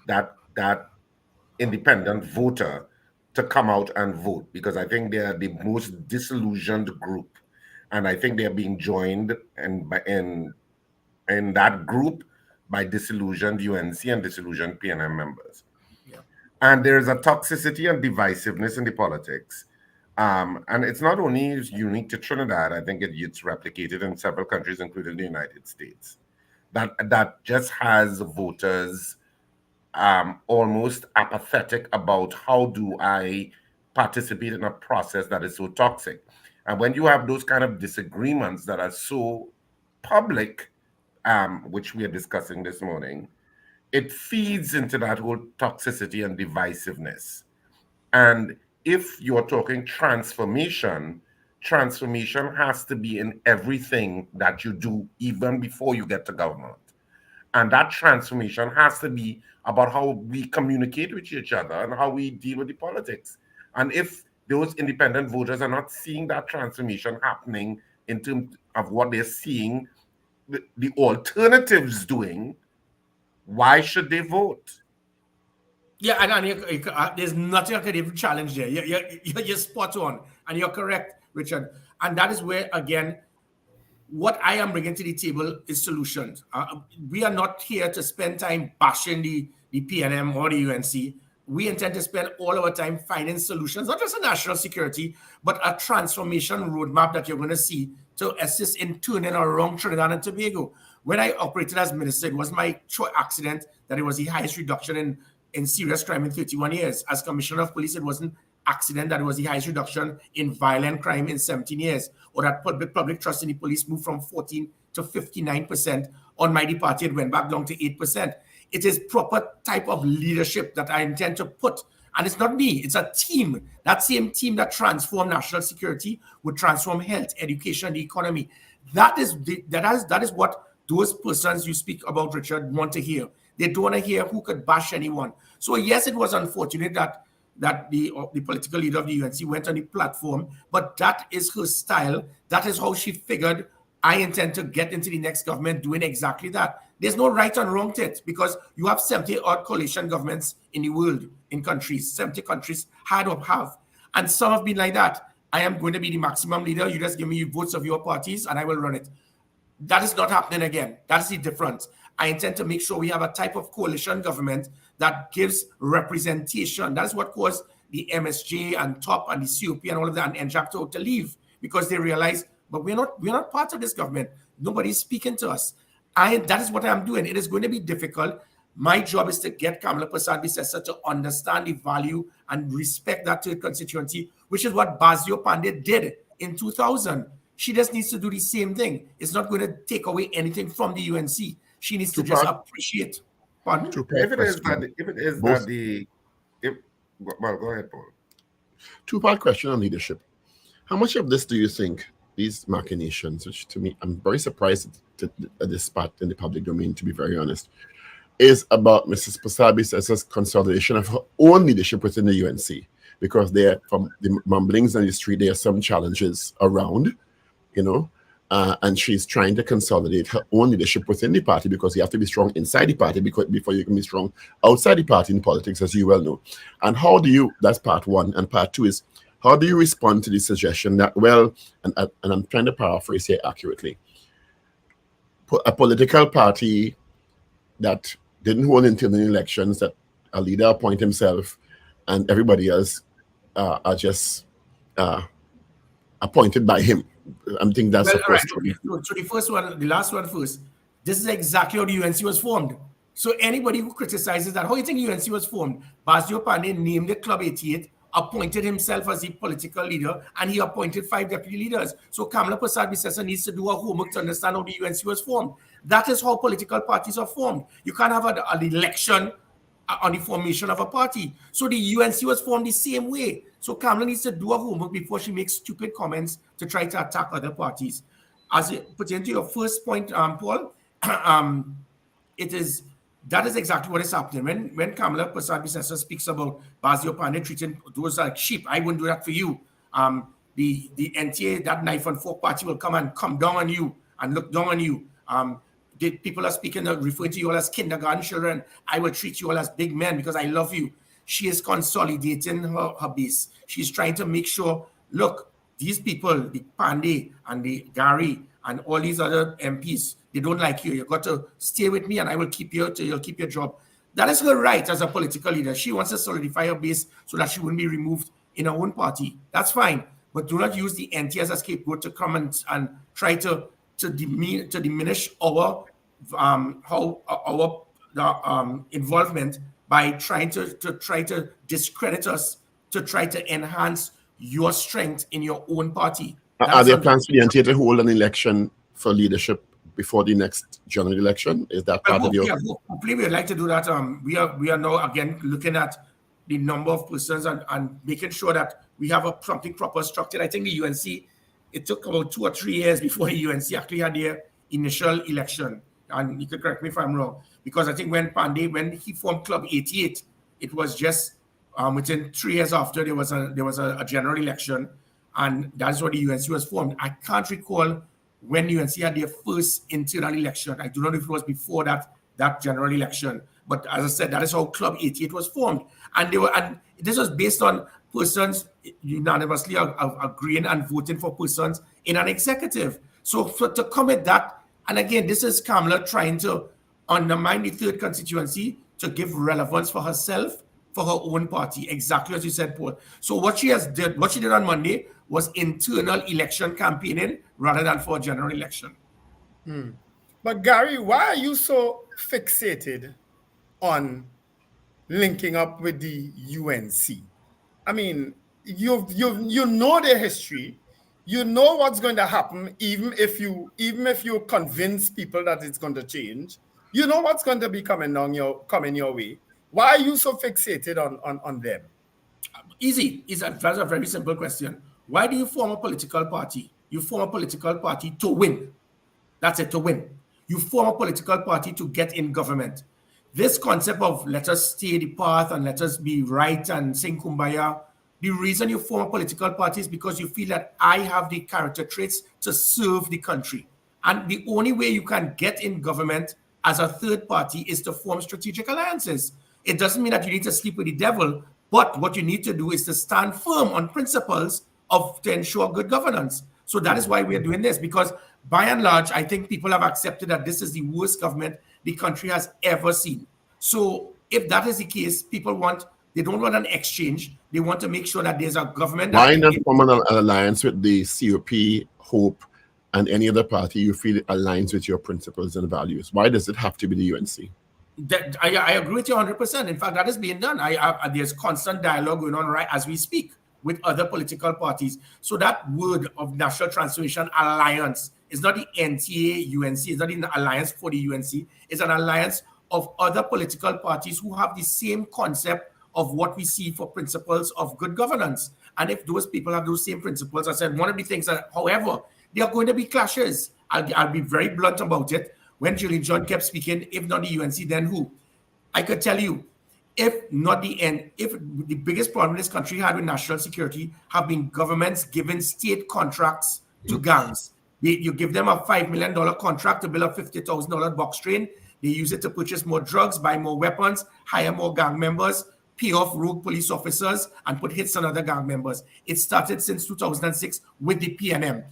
independent voter to come out and vote, because I think they are the most disillusioned group, and I think they are being joined in that group by disillusioned UNC and disillusioned PNM members. Yeah. And there's a toxicity and divisiveness in the politics. And it's not only unique to Trinidad, I think it's replicated in several countries, including the United States, that just has voters almost apathetic about how do I participate in a process that is so toxic. And when you have those kind of disagreements that are so public, which we are discussing this morning, it feeds into that whole toxicity and divisiveness. And if you're talking transformation has to be in everything that you do, even before you get to government. And that transformation has to be about how we communicate with each other and how we deal with the politics. And if those independent voters are not seeing that transformation happening in terms of what they're seeing the alternatives doing, why should they vote? Yeah, and there's nothing I could even challenge there. You're spot on, and you're correct, Richard. And that is where, again, what I am bringing to the table is solutions. We are not here to spend time bashing the PNM or the UNC. We intend to spend all our time finding solutions, not just a national security, but a transformation roadmap that you're going to see to assist in turning around Trinidad and Tobago. When I operated as minister, it was my accident that it was the highest reduction in serious crime in 31 years. As commissioner of police, it wasn't accident that it was the highest reduction in violent crime in 17 years, or that public trust in the police moved from 14 to 59%. On my departure, it went back down to 8%. It is proper type of leadership that I intend to put. And it's not me, it's a team. That same team that transformed national security would transform health, education, the economy. That is what those persons you speak about, Richard, want to hear. They don't want to hear who could bash anyone. So yes, it was unfortunate that the political leader of the UNC went on the platform, but that is her style. That is how she figured, I intend to get into the next government doing exactly that. There's no right and wrong to it, because you have 70-odd coalition governments in the world, in countries, 70 countries, had or have. And some have been like that. I am going to be the maximum leader. You just give me votes of your parties and I will run it. That is not happening again. That's the difference. I intend to make sure we have a type of coalition government that gives representation. That's what caused the MSJ and TOP and the COP and all of that and NJAC to leave, because they realized, but we're not part of this government. Nobody's speaking to us. That is what I'm doing. It is going to be difficult. My job is to get Kamala Persad-Bissessar to understand the value and respect that third constituency, which is what Basio Pandey did in 2000. She just needs to do the same thing. It's not going to take away anything from the UNC. She needs to just appreciate. Well, go ahead, Paul. Two-part question on leadership. How much of this do you think these machinations, which to me, I'm very surprised at this part in the public domain, to be very honest, is about Mrs. Persad-Bissessar's consolidation of her own leadership within the UNC? Because there, from the mumblings on the street, there are some challenges around, and she's trying to consolidate her own leadership within the party, because you have to be strong inside the party before you can be strong outside the party in politics, as you well know. And how do you, that's part one. And part two is, how do you respond to the suggestion that, well, and I'm trying to paraphrase here accurately, a political party that didn't hold internal elections, that a leader appoint himself and everybody else are just appointed by him? I think that's the first one. So the first one, the last one first. This is exactly how the UNC was formed. So anybody who criticizes that, how do you think UNC was formed? Basio Pandey named the Club 88, appointed himself as the political leader, and he appointed 5 deputy leaders. So Kamala Persad-Bissessar needs to do her homework to understand how the UNC was formed. That is how political parties are formed. You can't have an election on the formation of a party. So the UNC was formed the same way. So Kamala needs to do her homework before she makes stupid comments to try to attack other parties. as it pertains to your first point, Paul, that is exactly what is happening. When Kamala Persad-Bissessar speaks about Basio Pandey treating those like sheep, I wouldn't do that for you. The NTA, that knife and fork party, will come down on you and look down on you. People are speaking, referring to you all as kindergarten children. I will treat you all as big men because I love you. She is consolidating her base. She's trying to make sure, look, these people, the Pandey and the Gary and all these other MPs, they don't like you. You've got to stay with me and I will keep you till you'll keep your job. That is her right as a political leader. She wants to solidify her base so that she wouldn't be removed in her own party. That's fine. But do not use the NT as a scapegoat to come and try to diminish our involvement by trying to discredit us, to try to enhance your strength in your own party. Are there plans for the NTA to hold an election for leadership before the next general election? Is that part of your... Hopefully we would like to do that. We are now again looking at the number of persons and making sure that we have something proper structured. I think the UNC, it took about 2 or 3 years before the UNC actually had their initial election. And you could correct me if I'm wrong, because I think when he formed Club 88, it was just within 3 years after there was a general election, and that's where the UNC was formed. I can't recall when UNC had their first internal election. I do not know if it was before that general election, but as I said, that is how Club 88 was formed, and this was based on persons unanimously agreeing and voting for persons in an executive. So to come at that, and again, this is Kamala trying to undermine the 3rd constituency to give relevance for herself, for her own party, exactly as you said, Paul. So what she did on Monday was internal election campaigning rather than for a general election. But Gary, why are you so fixated on linking up with the UNC? I mean, you know their history. You know what's going to happen, even if you convince people that it's going to change. You know what's going to be coming your way. Why are you so fixated on them? Easy. That's a very simple question. Why do you form a political party? You form a political party to win. That's it, to win. You form a political party to get in government. This concept of let us stay the path and let us be right and sing kumbaya, the reason you form a political party is because you feel that I have the character traits to serve the country. And the only way you can get in government as a third party is to form strategic alliances. It doesn't mean that you need to sleep with the devil, but what you need to do is to stand firm on principles to ensure good governance. So that is why we are doing this, because by and large, I think people have accepted that this is the worst government the country has ever seen. So if that is the case, they don't want an exchange. They want to make sure that there's a government. Why not form an alliance with the COP, HOPE, and any other party you feel aligns with your principles and values? Why does it have to be the UNC? I agree with you 100%. In fact, that is being done. There's constant dialogue going on right as we speak with other political parties. So that word of National Transformation Alliance is not the NTA UNC. It's not an alliance for the UNC. It's an alliance of other political parties who have the same concept of what we see for principles of good governance. And if those people have those same principles, I said one of the things that, however, there are going to be clashes. I'll be very blunt about it. When Julian John kept speaking, if not the UNC, then who? I could tell you, if the biggest problem this country had with national security have been governments giving state contracts to gangs. You give them a $5 million contract to build a $50,000 box train. They use it to purchase more drugs, buy more weapons, hire more gang members, pay off rogue police officers, and put hits on other gang members. It started since 2006 with the PNM.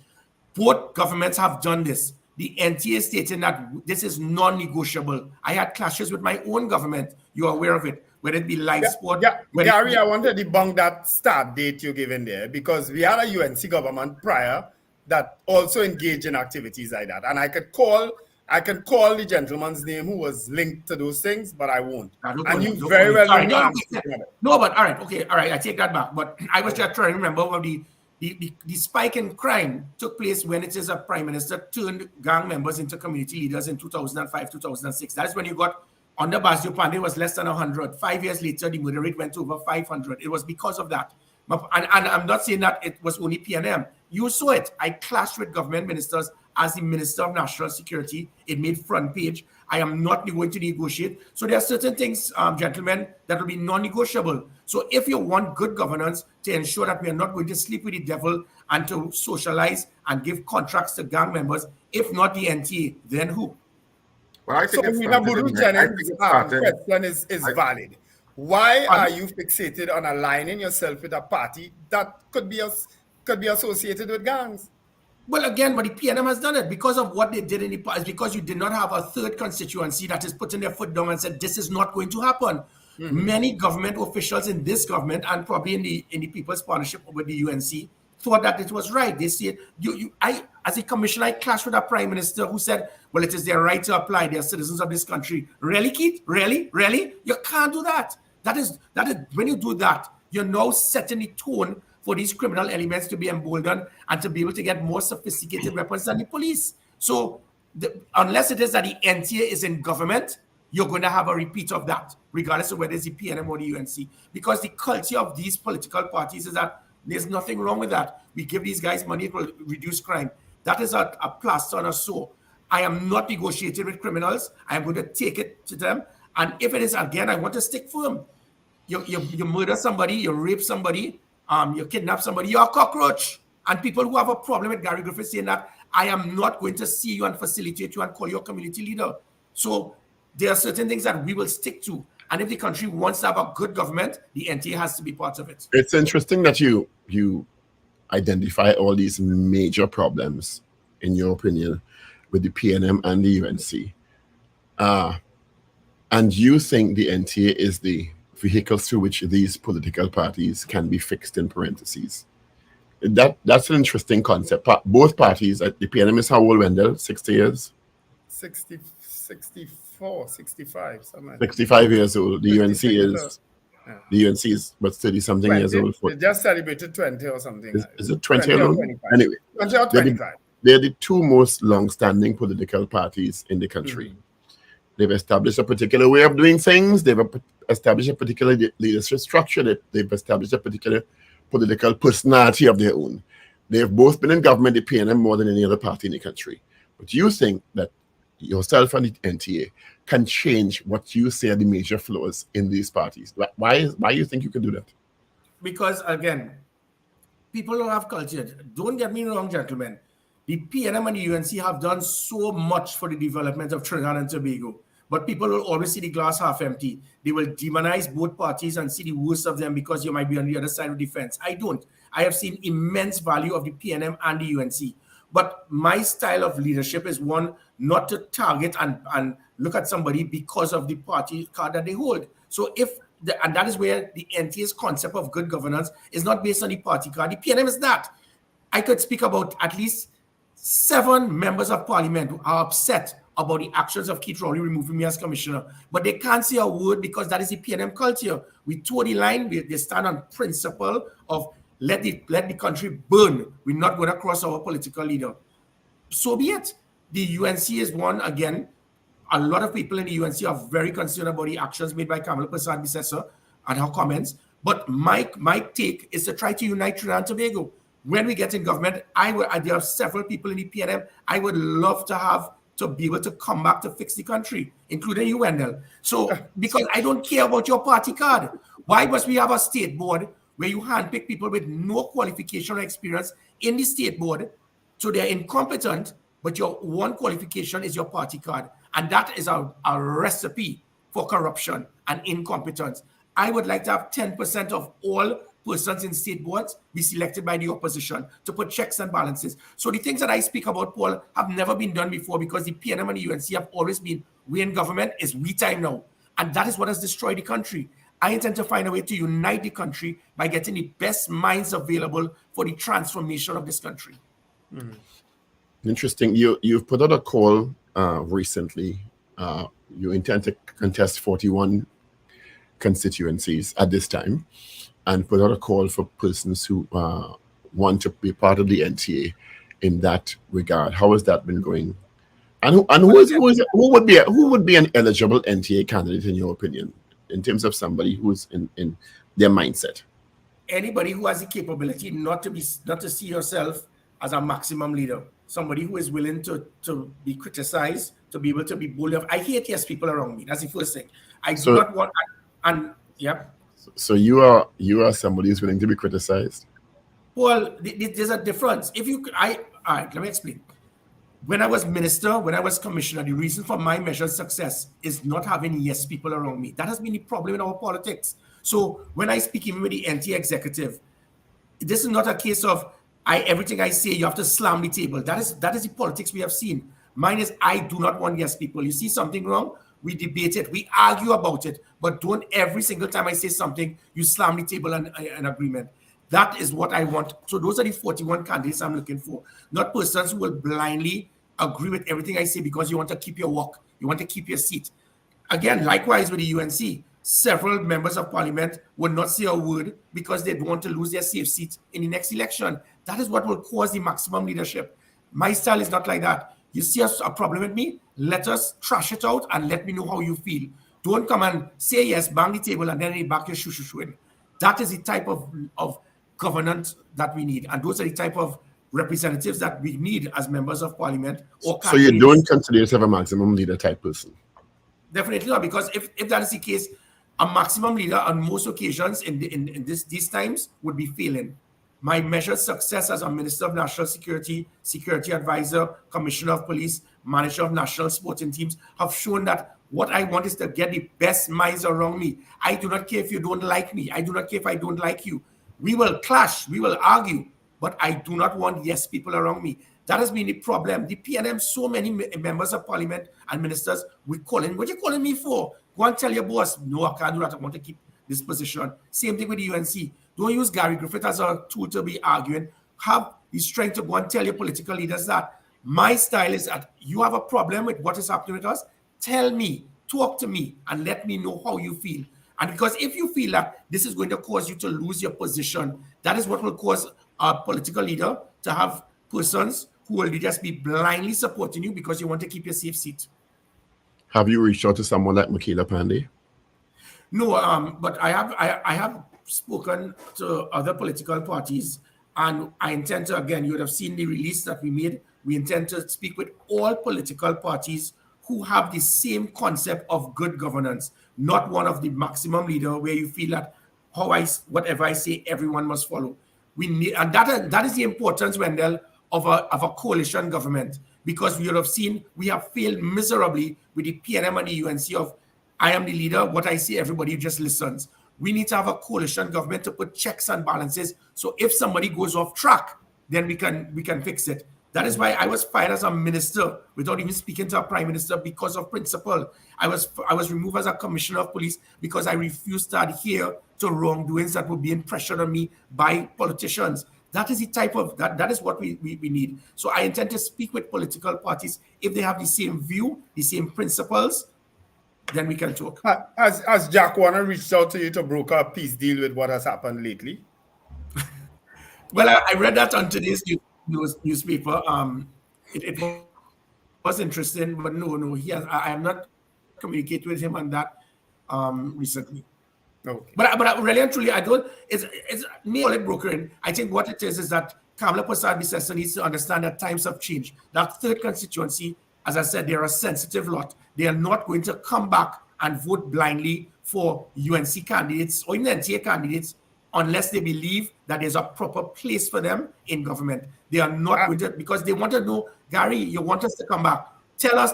Both governments have done this. The NTA stating that this is non-negotiable. I had clashes with my own government. You're aware of it. Whether it be live sport. Yeah. Gary, I want to debunk that start date you're giving there, because we had a UNC government prior that also engaged in activities like that. And I can call the gentleman's name who was linked to those things, but I won't. And you very well know. No, but all right, I take that back. But I was just trying to remember what the spike in crime took place when it is a prime minister turned gang members into community leaders in 2005, 2006. That is when you got, under Basio Pandey was less than 100. 5 years later, the murder rate went to over 500. It was because of that. And I'm not saying that it was only PNM. You saw it. I clashed with government ministers as the Minister of National Security. It made front page. I am not going to negotiate. So there are certain things, gentlemen, that will be non-negotiable. So if you want good governance to ensure that we are not going to sleep with the devil and to socialize and give contracts to gang members, if not the NTA, then who? Well, I think So, it's Rita started Buru in there. I Jennings' think it started. question is valid. Why are you fixated on aligning yourself with a party that could be associated with gangs? Well, again, but the PNM has done it because of what they did in the past, because you did not have a third constituency that is putting their foot down and said, this is not going to happen. Many government officials in this government and probably in the People's Partnership with the UNC thought that it was right. They said, I, as a commissioner, I clashed with a prime minister who said, well, it is their right to apply. They are citizens of this country. Really, Keith? Really? You can't do that. That is when you do that, you're now setting the tone for these criminal elements to be emboldened and to be able to get more sophisticated weapons than the police. So unless it is that the NTA is in government, you're going to have a repeat of that, regardless of whether it's the PNM or the UNC. Because the culture of these political parties is that there's nothing wrong with that. We give these guys money, it will reduce crime. That is a plaster on a sore. I am not negotiating with criminals. I am going to take it to them. And if it is, again, I want to stick firm. You murder somebody, you rape somebody, you kidnap somebody, you're a cockroach. And people who have a problem with Gary Griffith saying that, I am not going to see you and facilitate you and call you a community leader. So there are certain things that we will stick to. And if the country wants to have a good government, the NTA has to be part of it. It's interesting that you identify all these major problems, in your opinion, with the PNM and the UNC. And you think the NTA is the vehicle through which these political parties can be fixed in parentheses. That's an interesting concept. Both parties, the PNM is how old, Wendell? 60 years? 64, 65, something like 65 years old. The UNC is but 30-something years old. They just celebrated 20 or something. Is it 20 alone? 25. Anyway, 20 or 25. They're the two most long-standing political parties in the country. They've established a particular way of doing things. They've established a particular leadership structure. They've established a particular political personality of their own. They've both been in government, the PNM, more than any other party in the country. But you think that yourself and the NTA can change what you say are the major flaws in these parties? Why you think you can do that? Because, again, people don't have culture. Don't get me wrong, gentlemen. The PNM and the UNC have done so much for the development of Trinidad and Tobago. But people will always see the glass half empty. They will demonize both parties and see the worst of them because you might be on the other side of the fence. I don't. I have seen immense value of the PNM and the UNC. But my style of leadership is one, not to target and look at somebody because of the party card that they hold. So and that is where the NTA's concept of good governance is not based on the party card. The PNM is that. I could speak about at least 7 members of parliament who are upset about the actions of Keith Rowley removing me as commissioner. But they can't say a word because that is the PNM culture. We toe the line. They stand on principle of let the country burn. We're not going to cross our political leader. So be it. The UNC is one, again. A lot of people in the UNC are very concerned about the actions made by Kamala Persad-Bissessor and her comments. But my take is to try to unite Trinidad and Tobago. When we get in government, there are several people in the PNM I would love to be able to come back to fix the country, including you, Wendell. So, because I don't care about your party card. Why must we have a state board where you handpick people with no qualification or experience in the state board, so they're incompetent, but your one qualification is your party card. And that is a recipe for corruption and incompetence. I would like to have 10% of all persons in state boards be selected by the opposition to put checks and balances. So the things that I speak about, Paul, have never been done before because the PNM and the UNC have always been, we in government, is we time now. And that is what has destroyed the country. I intend to find a way to unite the country by getting the best minds available for the transformation of this country. Interesting. You've put out a call recently. You intend to contest 41 constituencies at this time and put out a call for persons who want to be part of the NTA in that regard. How has that been going? And who would be an eligible NTA candidate in your opinion, in terms of somebody who's in their mindset? Anybody who has the capability not to see yourself as a maximum leader. somebody who is willing to be criticized, to be able to be bullied. I hate yes people around me. That's the first thing. I do not want, and yeah. So you are somebody who's willing to be criticized? Well, there's a difference. All right, let me explain. When I was minister, when I was commissioner, the reason for my measured success is not having yes people around me. That has been the problem in our politics. So when I speak even with the NT executive, this is not a case of everything I say, you have to slam the table. That is the politics we have seen. Mine is I do not want yes people. You see something wrong, we debate it, we argue about it, but don't every single time I say something, you slam the table and an agreement. That is what I want. So those are the 41 candidates I'm looking for. Not persons who will blindly agree with everything I say because you want to keep your walk. You want to keep your seat. Again, likewise with the UNC, several members of parliament would not say a word because they don't want to lose their safe seat in the next election. That is what will cause the maximum leadership. My style is not like that. You see a problem with me, let us trash it out and let me know how you feel. Don't come and say yes, bang the table, and then you back your shoo in. That is the type of governance that we need. And those are the type of representatives that we need as members of parliament. So you don't consider yourself a maximum leader type person? Definitely not, because if that is the case, a maximum leader on most occasions in these times would be failing. My measured success as a Minister of National Security, Security Advisor, Commissioner of Police, Manager of National Sporting Teams have shown that what I want is to get the best minds around me. I do not care if you don't like me. I do not care if I don't like you. We will clash, we will argue, but I do not want yes people around me. That has been the problem. The PNM, so many members of parliament and ministers, we calling, what are you calling me for? Go and tell your boss, no, I can't do that. I want to keep this position. Same thing with the UNC. Don't use Gary Griffith as a tool to be arguing. Have the strength to go and tell your political leaders that my style is that you have a problem with what is happening with us. Tell me, talk to me, and let me know how you feel. And because if you feel that this is going to cause you to lose your position, that is what will cause a political leader to have persons who will just be blindly supporting you because you want to keep your safe seat. Have you reached out to someone like Michaela Pandey? No, but I have spoken to other political parties, and I intend to, again, you would have seen the release that we made. We intend to speak with all political parties who have the same concept of good governance, not one of the maximum leader where you feel that whatever I say, everyone must follow. We need, and that is the importance, Wendell, of a coalition government, because we have seen we have failed miserably with the PNM and the UNC of I am the leader, what I say, everybody just listens. We need to have a coalition government to put checks and balances. So if somebody goes off track, then we can fix it. That is why I was fired as a minister without even speaking to a prime minister because of principle. I was removed as a commissioner of police because I refused to adhere to wrongdoings that were being pressured on me by politicians. That is the type of, that is what we need. So I intend to speak with political parties. If they have the same view, the same principles, then we can talk. Has Jack Warner reached out to you to broker a peace deal with what has happened lately? Well, I read that on today's newspaper. It was interesting, but no, I have not communicated with him on that recently. Okay. But really and truly, I don't. It's me call it brokering. I think what it is that Kamala Persad-Bissessar needs to understand that times have changed. That third constituency, as I said, they're a sensitive lot. They are not going to come back and vote blindly for UNC candidates or even NTA candidates unless they believe that there's a proper place for them in government. They are not going to, because they want to know, Gary, you want us to come back. Tell us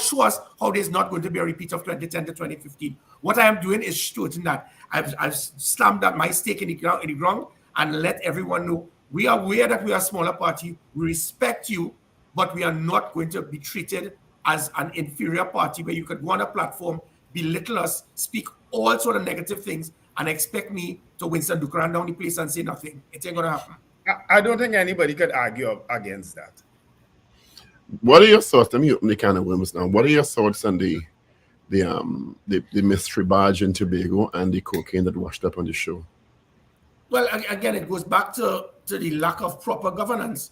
show us how there's not going to be a repeat of 2010 to 2015. What I am doing is shooting that. I've slammed that my stake in the ground and let everyone know we are aware that we are a smaller party. We respect you, but we are not going to be treated as an inferior party where you could go on a platform, belittle us, speak all sort of negative things, and expect me to Winston Dukaran down the place and say nothing. It ain't gonna happen. I don't think anybody could argue against that. What are your thoughts? Let me open the can of worms now. What are your thoughts on the mystery barge in Tobago and the cocaine that washed up on the show? Well, again, it goes back to the lack of proper governance.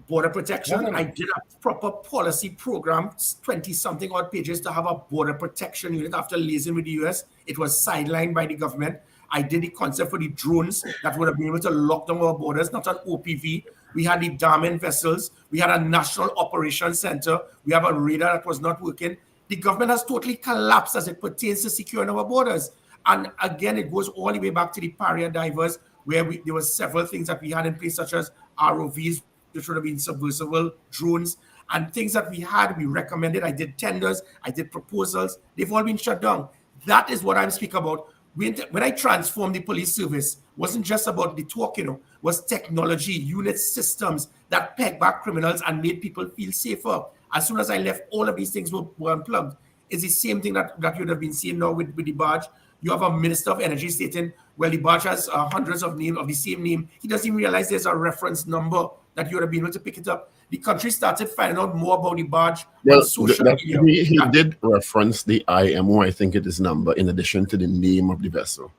Border protection. I did a proper policy program, 20-something odd pages to have a border protection unit after liaising with the US. It was sidelined by the government. I did the concept for the drones that would have been able to lock down our borders, not an OPV. We had the damming vessels. We had a national operations center. We have a radar that was not working. The government has totally collapsed as it pertains to securing our borders. And again, it goes all the way back to the barrier divers, where there were several things that we had in place, such as ROVs, which would have been submersible drones, and things that we recommended. I did tenders, I did proposals. They've all been shut down. That is what I'm speaking about. When I transformed the police service, wasn't just about the talk, was technology, units, systems that pegged back criminals and made people feel safer. As soon as I left, all of these things were unplugged. It's the same thing that you'd have been seeing now with the barge. You have a Minister of Energy stating, well, the barge has hundreds of names of the same name. He doesn't even realize there's a reference number that you would have been able to pick it up. The country started finding out more about the barge on social media. He did reference the IMO, I think it is number, in addition to the name of the vessel.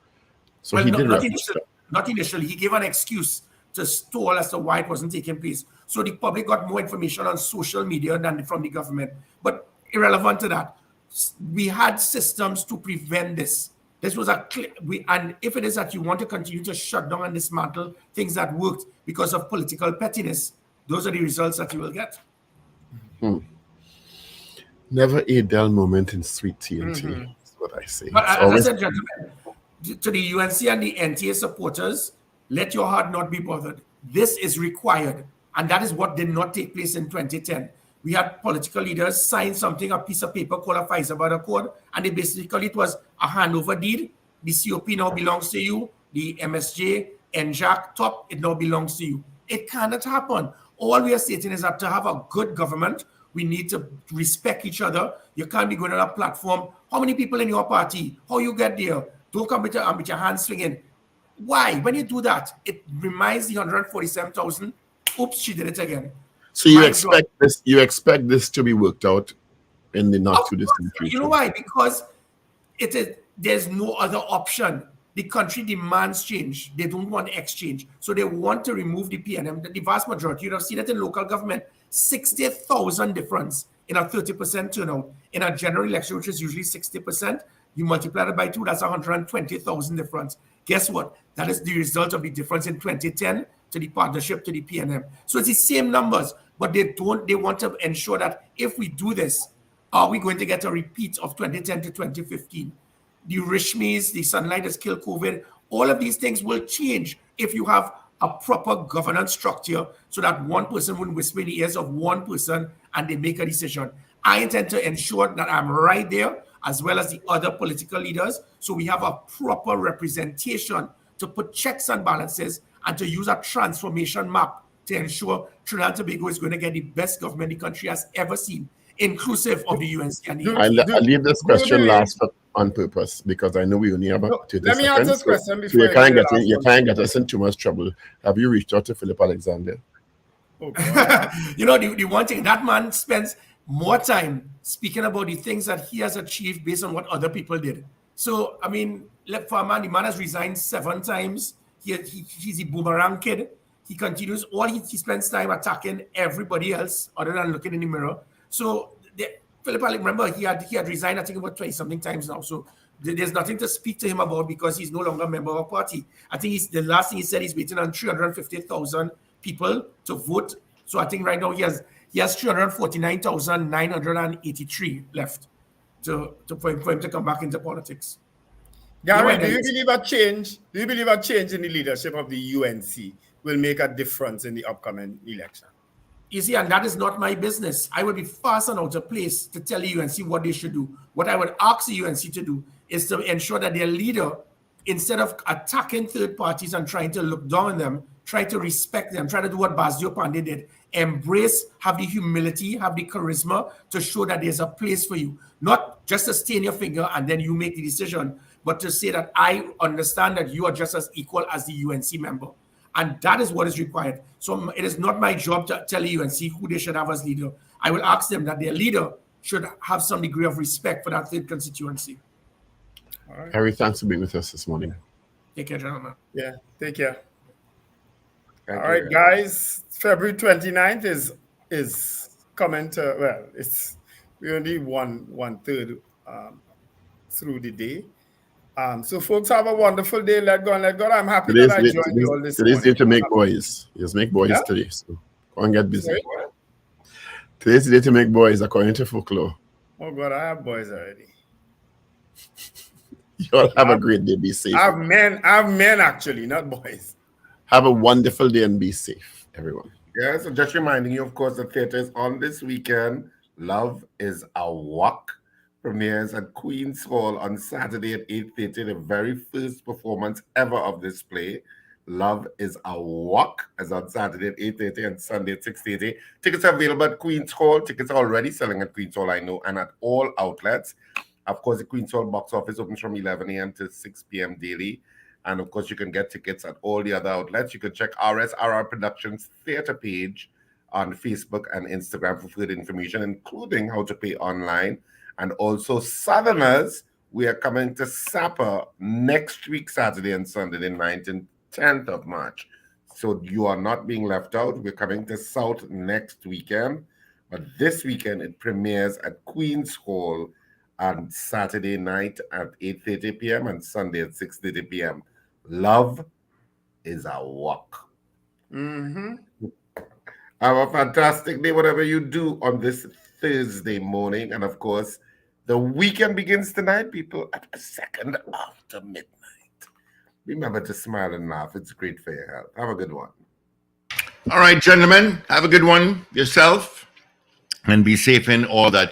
So well, he did not initially. He gave an excuse to stall as to why it wasn't taking place. So the public got more information on social media than from the government. But irrelevant to that, we had systems to prevent this. This was and if it is that you want to continue to shut down and dismantle things that worked because of political pettiness, those are the results that you will get. Never a dull moment in sweet TNT. That's what I say. But as I said, gentlemen, to the UNC and the NTA supporters, let your heart not be bothered. This is required. And that is what did not take place in 2010. We had political leaders sign something, a piece of paper called a Faisal Accord, and it was a handover deed. The COP now belongs to you. The MSJ, NJAC, top, it now belongs to you. It cannot happen. All we are stating is that to have a good government, we need to respect each other. You can't be going on a platform. How many people in your party? How you get there? Don't come with your hands swinging. Why? When you do that, it reminds the 147,000. Oops, she did it again. So you expect this to be worked out in the not too distant future? You know why? Because there's no other option. The country demands change. They don't want exchange. So they want to remove the PNM. The vast majority, you have seen it in local government, 60,000 difference in a 30% turnout. In a general election, which is usually 60%, you multiply it by 2, that's 120,000 difference. Guess what? That is the result of the difference in 2010 to the partnership to the PNM. So it's the same numbers, but they want to ensure that if we do this, are we going to get a repeat of 2010 to 2015? The Rishmis, the sunlight has killed COVID, all of these things will change if you have a proper governance structure so that one person wouldn't whisper in the ears of one person and they make a decision. I intend to ensure that I'm right there, as well as the other political leaders, so we have a proper representation to put checks and balances and to use a transformation map to ensure Trinidad and Tobago is going to get the best government the country has ever seen, inclusive of the UNC. I leave this question last on purpose because I know we only have about 30 Let me seconds. answer this question So you can't get us in too much trouble. Have you reached out to Philip Alexander? Oh, the one thing, that man spends more time speaking about the things that he has achieved based on what other people did. So, I mean, for a man, the man has resigned 7 times. He's a boomerang kid. He continues, he spends time attacking everybody else other than looking in the mirror. So, Philip, remember, he had resigned, I think, about 20-something times now. So, there's nothing to speak to him about because he's no longer a member of our party. I think the last thing he said, he's waiting on 350,000 people to vote. So, I think right now he has 349,983 left for him to come back into politics. Gary, do you believe a change? Do you believe a change in the leadership of the UNC will make a difference in the upcoming election? You see, and that is not my business. I would be fast and out of place to tell the UNC what they should do. What I would ask the UNC to do is to ensure that their leader, instead of attacking third parties and trying to look down on them, try to respect them, try to do what Basdio Pandey did. Embrace, have the humility, have the charisma to show that there's a place for you. Not just to stain your finger and then you make the decision, but to say that I understand that you are just as equal as the UNC member. And that is what is required. So it is not my job to tell the UNC who they should have as leader. I will ask them that their leader should have some degree of respect for that third constituency. All right. Harry, thanks for being with us this morning. Take care, gentlemen. Yeah, take care. All right, guys. February 29th is coming to, we only one third through the day. So folks, have a wonderful day. Let go and let God. I'm happy that I joined you all this today's morning. day to make boys. Just make boys Yeah? today. So go and get busy. Sorry? Today's the day to make boys according to folklore. Oh God, I have boys already. You all have a great day. Be safe. I have men actually, not boys. Have a wonderful day and be safe, everyone. Yeah, so just reminding you, of course, the theater is on this weekend. Love is a Walk premieres at Queen's Hall on Saturday at 8:30, the very first performance ever of this play. Love is a Walk is on Saturday at 8:30 and Sunday at 6:30. Tickets are available at Queen's Hall. Tickets are already selling at Queen's Hall, I know, and at all outlets. Of course, the Queen's Hall box office opens from 11 a.m. to 6 p.m. daily. And of course, you can get tickets at all the other outlets. You can check RSRR Productions theater page on Facebook and Instagram for further information, including how to pay online. And also, Southerners, we are coming to Sapa next week, Saturday and Sunday, the 9th and 10th of March. So you are not being left out. We're coming to South next weekend. But this weekend, it premieres at Queen's Hall on Saturday night at 8:30 p.m. and Sunday at 6:30 p.m. Love is a Walk. Mm-hmm. Have a fantastic day, whatever you do on this Thursday morning. And of course, the weekend begins tonight, people, at a second after midnight. Remember to smile and laugh. It's great for your health. Have a good one. All right, gentlemen, have a good one yourself and be safe in all that